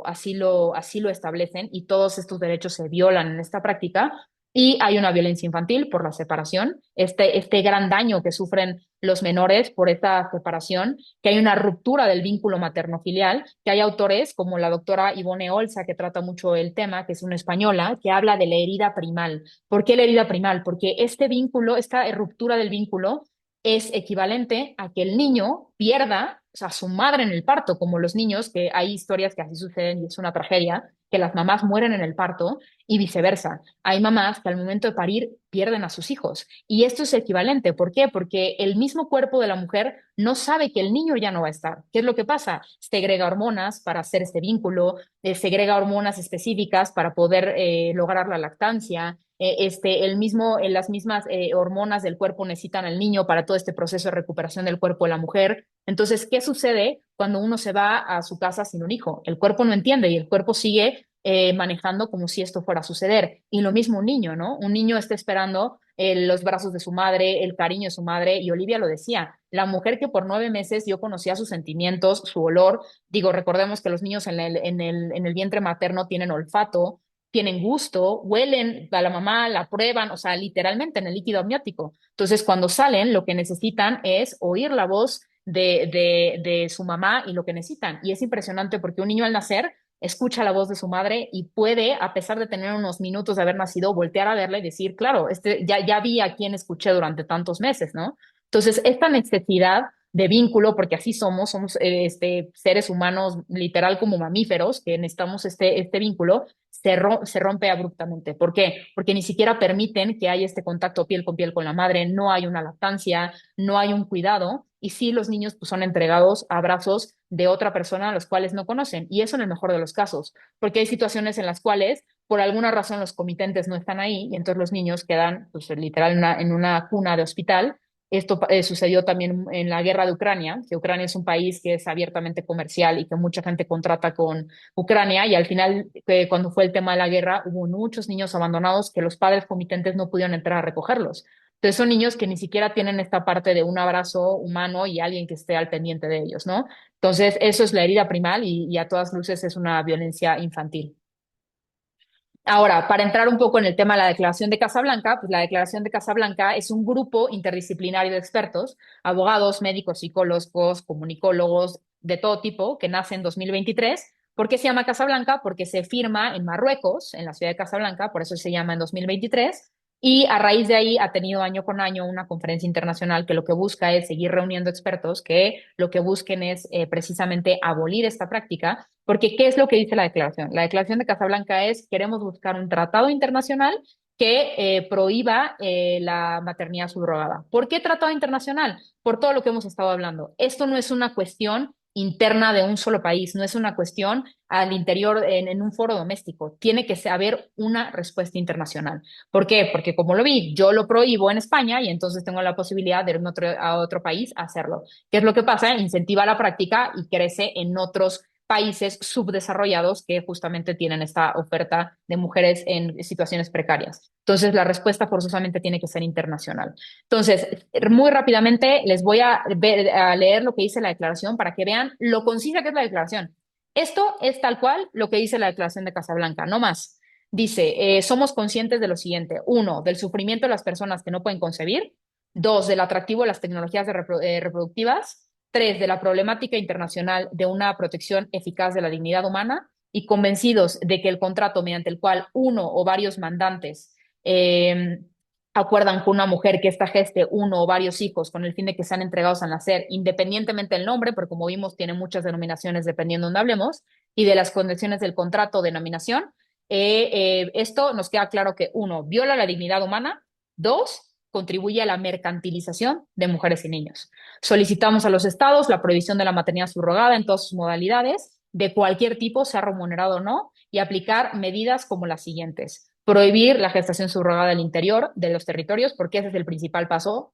así lo establecen, y todos estos derechos se violan en esta práctica. Y hay una violencia infantil por la separación, este gran daño que sufren los menores por esta separación, que hay una ruptura del vínculo materno-filial, que hay autores como la doctora Ivone Olza, que trata mucho el tema, que es una española, que habla de la herida primal. ¿Por qué la herida primal? Porque este vínculo, esta ruptura del vínculo, es equivalente a que el niño pierda, o sea, a su madre en el parto, como los niños, que hay historias que así suceden y es una tragedia, que las mamás mueren en el parto y viceversa. Hay mamás que al momento de parir pierden a sus hijos. Y esto es equivalente. ¿Por qué? Porque el mismo cuerpo de la mujer no sabe que el niño ya no va a estar. ¿Qué es lo que pasa? Segrega hormonas para hacer este vínculo, segrega hormonas específicas para poder lograr la lactancia. Las mismas hormonas del cuerpo necesitan al niño para todo este proceso de recuperación del cuerpo de la mujer. Entonces, ¿qué sucede cuando uno se va a su casa sin un hijo? El cuerpo no entiende y el cuerpo sigue manejando como si esto fuera a suceder. Y lo mismo un niño, ¿no? Un niño está esperando los brazos de su madre, el cariño de su madre, y Olivia lo decía, la mujer que por 9 meses yo conocía sus sentimientos, su olor, digo, recordemos que los niños en el vientre materno tienen olfato, tienen gusto, huelen a la mamá, la prueban, o sea, literalmente en el líquido amniótico. Entonces, cuando salen, lo que necesitan es oír la voz de su mamá y lo que necesitan. Y es impresionante porque un niño al nacer escucha la voz de su madre y puede, a pesar de tener unos minutos de haber nacido, voltear a verla y decir, claro, ya vi a quien escuché durante tantos meses, ¿no? Entonces, esta necesidad de vínculo, porque así somos seres humanos literal como mamíferos, que necesitamos este vínculo, se rompe abruptamente. ¿Por qué? Porque ni siquiera permiten que haya este contacto piel con piel con la madre, no hay una lactancia, no hay un cuidado, y sí los niños pues, son entregados a brazos de otra persona a los cuales no conocen, y eso en el mejor de los casos, porque hay situaciones en las cuales por alguna razón los comitentes no están ahí y entonces los niños quedan pues, literal en una cuna de hospital. Esto sucedió también en la guerra de Ucrania, que Ucrania es un país que es abiertamente comercial y que mucha gente contrata con Ucrania, y al final, cuando fue el tema de la guerra, hubo muchos niños abandonados que los padres comitentes no pudieron entrar a recogerlos. Entonces son niños que ni siquiera tienen esta parte de un abrazo humano y alguien que esté al pendiente de ellos, ¿no? Entonces eso es la herida primal y a todas luces es una violencia infantil. Ahora, para entrar un poco en el tema de la Declaración de Casablanca, pues la Declaración de Casablanca es un grupo interdisciplinario de expertos, abogados, médicos, psicólogos, comunicólogos, de todo tipo, que nace en 2023. ¿Por qué se llama Casablanca? Porque se firma en Marruecos, en la ciudad de Casablanca, por eso se llama en 2023. Y a raíz de ahí ha tenido año con año una conferencia internacional que lo que busca es seguir reuniendo expertos que lo que busquen es precisamente abolir esta práctica. Porque, ¿qué es lo que dice la declaración? La declaración de Casablanca es, queremos buscar un tratado internacional que prohíba la maternidad subrogada. ¿Por qué tratado internacional? Por todo lo que hemos estado hablando. Esto no es una cuestión interna de un solo país, no es una cuestión al interior en un foro doméstico. Tiene que haber una respuesta internacional. ¿Por qué? Porque como lo vi, yo lo prohíbo en España y entonces tengo la posibilidad de ir a otro país a hacerlo. ¿Qué es lo que pasa? Incentiva la práctica y crece en otros países subdesarrollados que justamente tienen esta oferta de mujeres en situaciones precarias. Entonces, la respuesta forzosamente tiene que ser internacional. Entonces, muy rápidamente les voy a leer lo que dice la declaración para que vean lo concisa que es la declaración. Esto es tal cual lo que dice la declaración de Casablanca, no más. Dice, somos conscientes de lo siguiente. Uno, del sufrimiento de las personas que no pueden concebir. Dos, del atractivo de las tecnologías reproductivas. Tres, de la problemática internacional de una protección eficaz de la dignidad humana y convencidos de que el contrato mediante el cual uno o varios mandantes acuerdan con una mujer que ésta geste uno o varios hijos con el fin de que sean entregados al nacer, independientemente del nombre, porque como vimos tiene muchas denominaciones dependiendo de donde hablemos, y de las condiciones del contrato o denominación, esto nos queda claro que uno, viola la dignidad humana, dos, contribuye a la mercantilización de mujeres y niños. Solicitamos a los estados la prohibición de la maternidad subrogada en todas sus modalidades, de cualquier tipo, sea remunerado o no, y aplicar medidas como las siguientes. Prohibir la gestación subrogada al interior de los territorios, porque ese es el principal paso,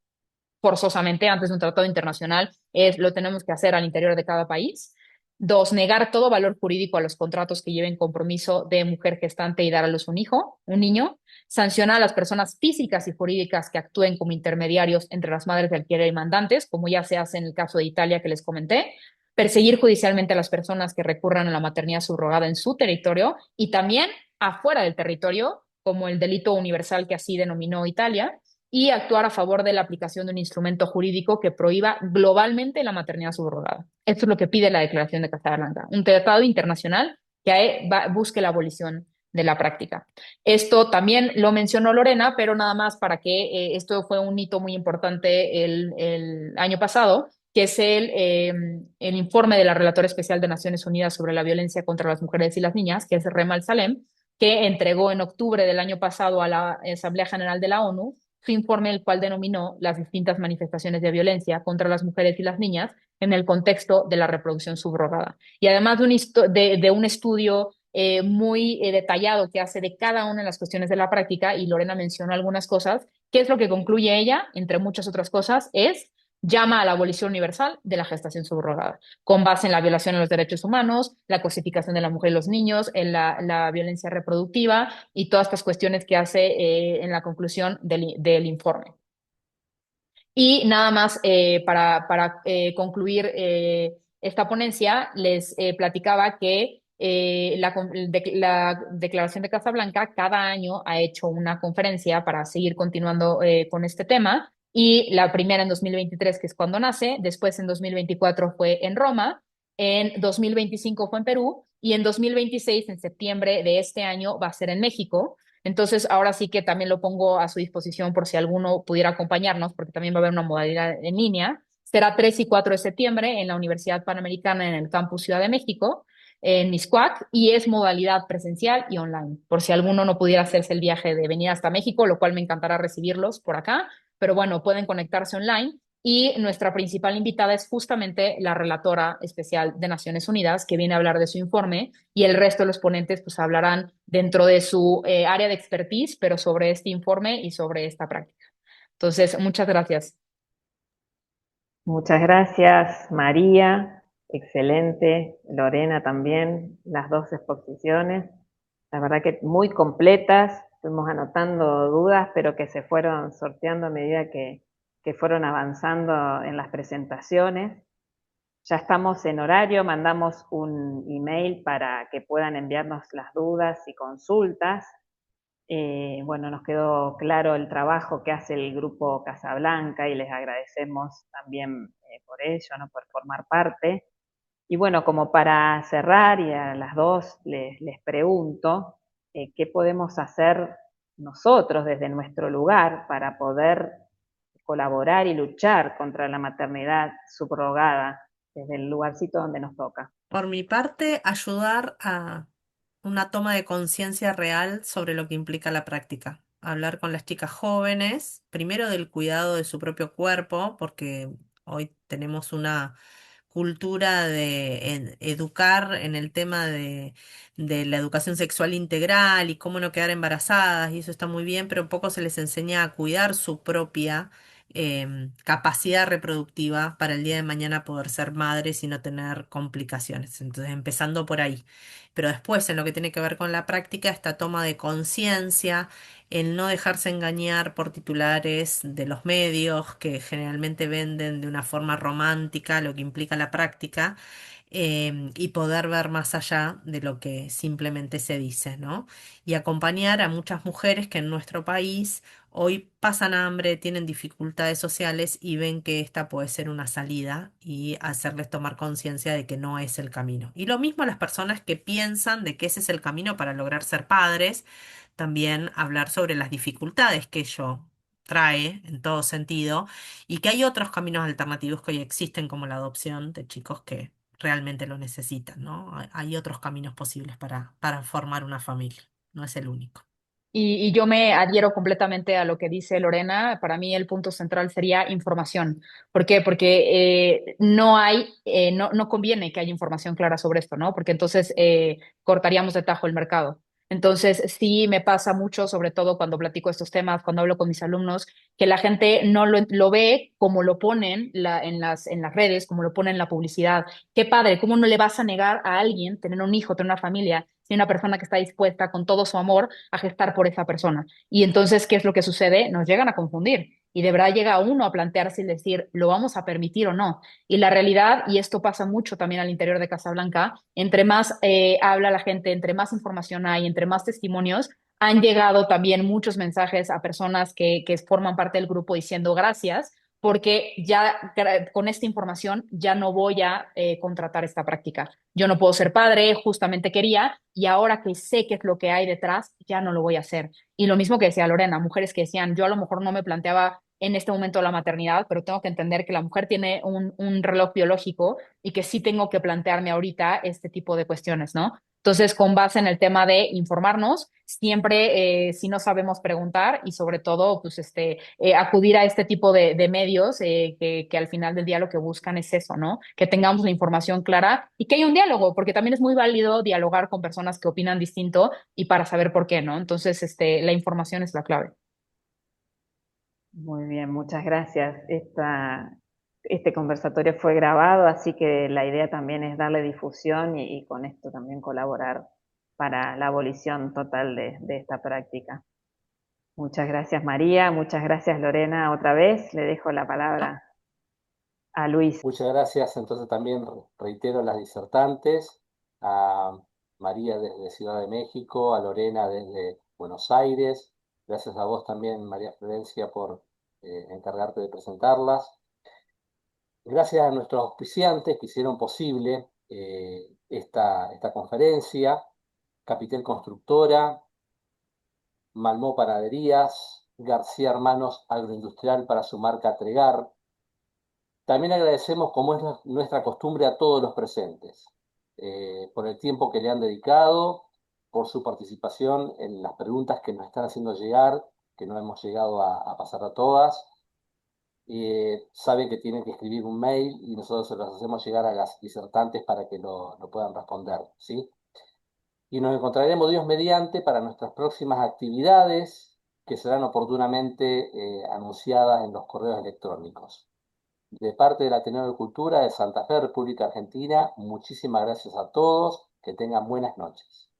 forzosamente, antes de un tratado internacional, lo tenemos que hacer al interior de cada país. Dos, negar todo valor jurídico a los contratos que lleven compromiso de mujer gestante y dar a luz un hijo, un niño. Sancionar a las personas físicas y jurídicas que actúen como intermediarios entre las madres de alquiler y mandantes, como ya se hace en el caso de Italia que les comenté. Perseguir judicialmente a las personas que recurran a la maternidad subrogada en su territorio y también afuera del territorio, como el delito universal que así denominó Italia, y actuar a favor de la aplicación de un instrumento jurídico que prohíba globalmente la maternidad subrogada. Esto es lo que pide la Declaración de Casablanca, un tratado internacional que busque la abolición de la práctica. Esto también lo mencionó Lorena, pero nada más para que esto fue un hito muy importante el año pasado, que es el informe de la Relatora Especial de Naciones Unidas sobre la violencia contra las mujeres y las niñas, que es Rema Al-Salem, que entregó en octubre del año pasado a la Asamblea General de la ONU su informe, el cual denominó las distintas manifestaciones de violencia contra las mujeres y las niñas en el contexto de la reproducción subrogada. Y además de un estudio muy detallado que hace de cada una de las cuestiones de la práctica, y Lorena mencionó algunas cosas, ¿qué es lo que concluye ella? Entre muchas otras cosas, llama a la abolición universal de la gestación subrogada, con base en la violación de los derechos humanos, la cosificación de la mujer y los niños, en la violencia reproductiva y todas estas cuestiones que hace en la conclusión del informe. Y nada más para concluir esta ponencia, les platicaba que la Declaración de Casablanca cada año ha hecho una conferencia para seguir continuando con este tema. Y la primera en 2023, que es cuando nace, después en 2024 fue en Roma, en 2025 fue en Perú y en 2026, en septiembre de este año, va a ser en México. Entonces, ahora sí que también lo pongo a su disposición por si alguno pudiera acompañarnos, porque también va a haber una modalidad en línea. Será 3 y 4 de septiembre en la Universidad Panamericana en el Campus Ciudad de México, en Miscuac, y es modalidad presencial y online, por si alguno no pudiera hacerse el viaje de venir hasta México, lo cual me encantará recibirlos por acá, pero bueno, pueden conectarse online. Y nuestra principal invitada es justamente la relatora especial de Naciones Unidas, que viene a hablar de su informe, y el resto de los ponentes pues hablarán dentro de su área de expertise, pero sobre este informe y sobre esta práctica. Entonces, muchas gracias. Muchas gracias, María. Excelente. Lorena también, las dos exposiciones. La verdad que muy completas. Fuimos anotando dudas, pero que se fueron sorteando a medida que fueron avanzando en las presentaciones. Ya estamos en horario, mandamos un email para que puedan enviarnos las dudas y consultas. Bueno, nos quedó claro el trabajo que hace el grupo Casablanca y les agradecemos también por ello, ¿no? Por formar parte. Y bueno, como para cerrar, y a las dos les pregunto, ¿qué podemos hacer nosotros desde nuestro lugar para poder colaborar y luchar contra la maternidad subrogada desde el lugarcito donde nos toca? Por mi parte, ayudar a una toma de conciencia real sobre lo que implica la práctica. Hablar con las chicas jóvenes, primero del cuidado de su propio cuerpo, porque hoy tenemos una cultura de educar en el tema de la educación sexual integral y cómo no quedar embarazadas, y eso está muy bien, pero poco se les enseña a cuidar su propia capacidad reproductiva para el día de mañana poder ser madres y no tener complicaciones. Entonces, empezando por ahí. Pero después, en lo que tiene que ver con la práctica, esta toma de conciencia, el no dejarse engañar por titulares de los medios que generalmente venden de una forma romántica lo que implica la práctica, y poder ver más allá de lo que simplemente se dice, ¿no? Y acompañar a muchas mujeres que en nuestro país hoy pasan hambre, tienen dificultades sociales y ven que esta puede ser una salida y hacerles tomar conciencia de que no es el camino. Y lo mismo a las personas que piensan de que ese es el camino para lograr ser padres, también hablar sobre las dificultades que ello trae en todo sentido y que hay otros caminos alternativos que hoy existen como la adopción de chicos que realmente lo necesitan, ¿no? Hay otros caminos posibles para formar una familia, no es el único. Y yo me adhiero completamente a lo que dice Lorena. Para mí el punto central sería información. ¿Por qué? Porque no conviene que haya información clara sobre esto, ¿no? Porque entonces cortaríamos de tajo el mercado. Entonces, sí me pasa mucho, sobre todo cuando platico estos temas, cuando hablo con mis alumnos, que la gente no lo ve como lo ponen en las redes, como lo ponen en la publicidad. Qué padre, ¿cómo no le vas a negar a alguien tener un hijo, tener una familia, si una persona que está dispuesta con todo su amor a gestar por esa persona? Y entonces, ¿qué es lo que sucede? Nos llegan a confundir y de verdad llega uno a plantearse y decir, ¿lo vamos a permitir o no? Y la realidad, y esto pasa mucho también al interior de Casablanca, entre más habla la gente, entre más información hay, entre más testimonios, han llegado también muchos mensajes a personas que forman parte del grupo diciendo gracias, porque ya con esta información ya no voy a contratar esta práctica. Yo no puedo ser padre, justamente quería, y ahora que sé qué es lo que hay detrás, ya no lo voy a hacer. Y lo mismo que decía Lorena, mujeres que decían, yo a lo mejor no me planteaba en este momento la maternidad, pero tengo que entender que la mujer tiene un reloj biológico y que sí tengo que plantearme ahorita este tipo de cuestiones, ¿no? Entonces, con base en el tema de informarnos, siempre, si no sabemos preguntar y sobre todo, pues, acudir a este tipo de medios que al final del día lo que buscan es eso, ¿no? Que tengamos la información clara y que haya un diálogo, porque también es muy válido dialogar con personas que opinan distinto y para saber por qué, ¿no? Entonces, la información es la clave. Muy bien, muchas gracias. Este conversatorio fue grabado, así que la idea también es darle difusión y con esto también colaborar para la abolición total de esta práctica. Muchas gracias María, muchas gracias Lorena otra vez. Le dejo la palabra a Luis. Muchas gracias. Entonces también reitero a las disertantes, a María desde Ciudad de México, a Lorena desde Buenos Aires. Gracias a vos también, María Florencia, por encargarte de presentarlas. Gracias a nuestros auspiciantes que hicieron posible esta conferencia, Capitel Constructora, Malmó Panaderías, García Hermanos Agroindustrial para su marca Tregar. También agradecemos, como es nuestra costumbre, a todos los presentes por el tiempo que le han dedicado, por su participación en las preguntas que nos están haciendo llegar, que no hemos llegado a pasar a todas. Saben que tienen que escribir un mail y nosotros se los hacemos llegar a las disertantes para que lo puedan responder, ¿sí? Y nos encontraremos Dios mediante para nuestras próximas actividades que serán oportunamente anunciadas en los correos electrónicos. De parte del Ateneo de Cultura de Santa Fe, República Argentina, muchísimas gracias a todos, que tengan buenas noches.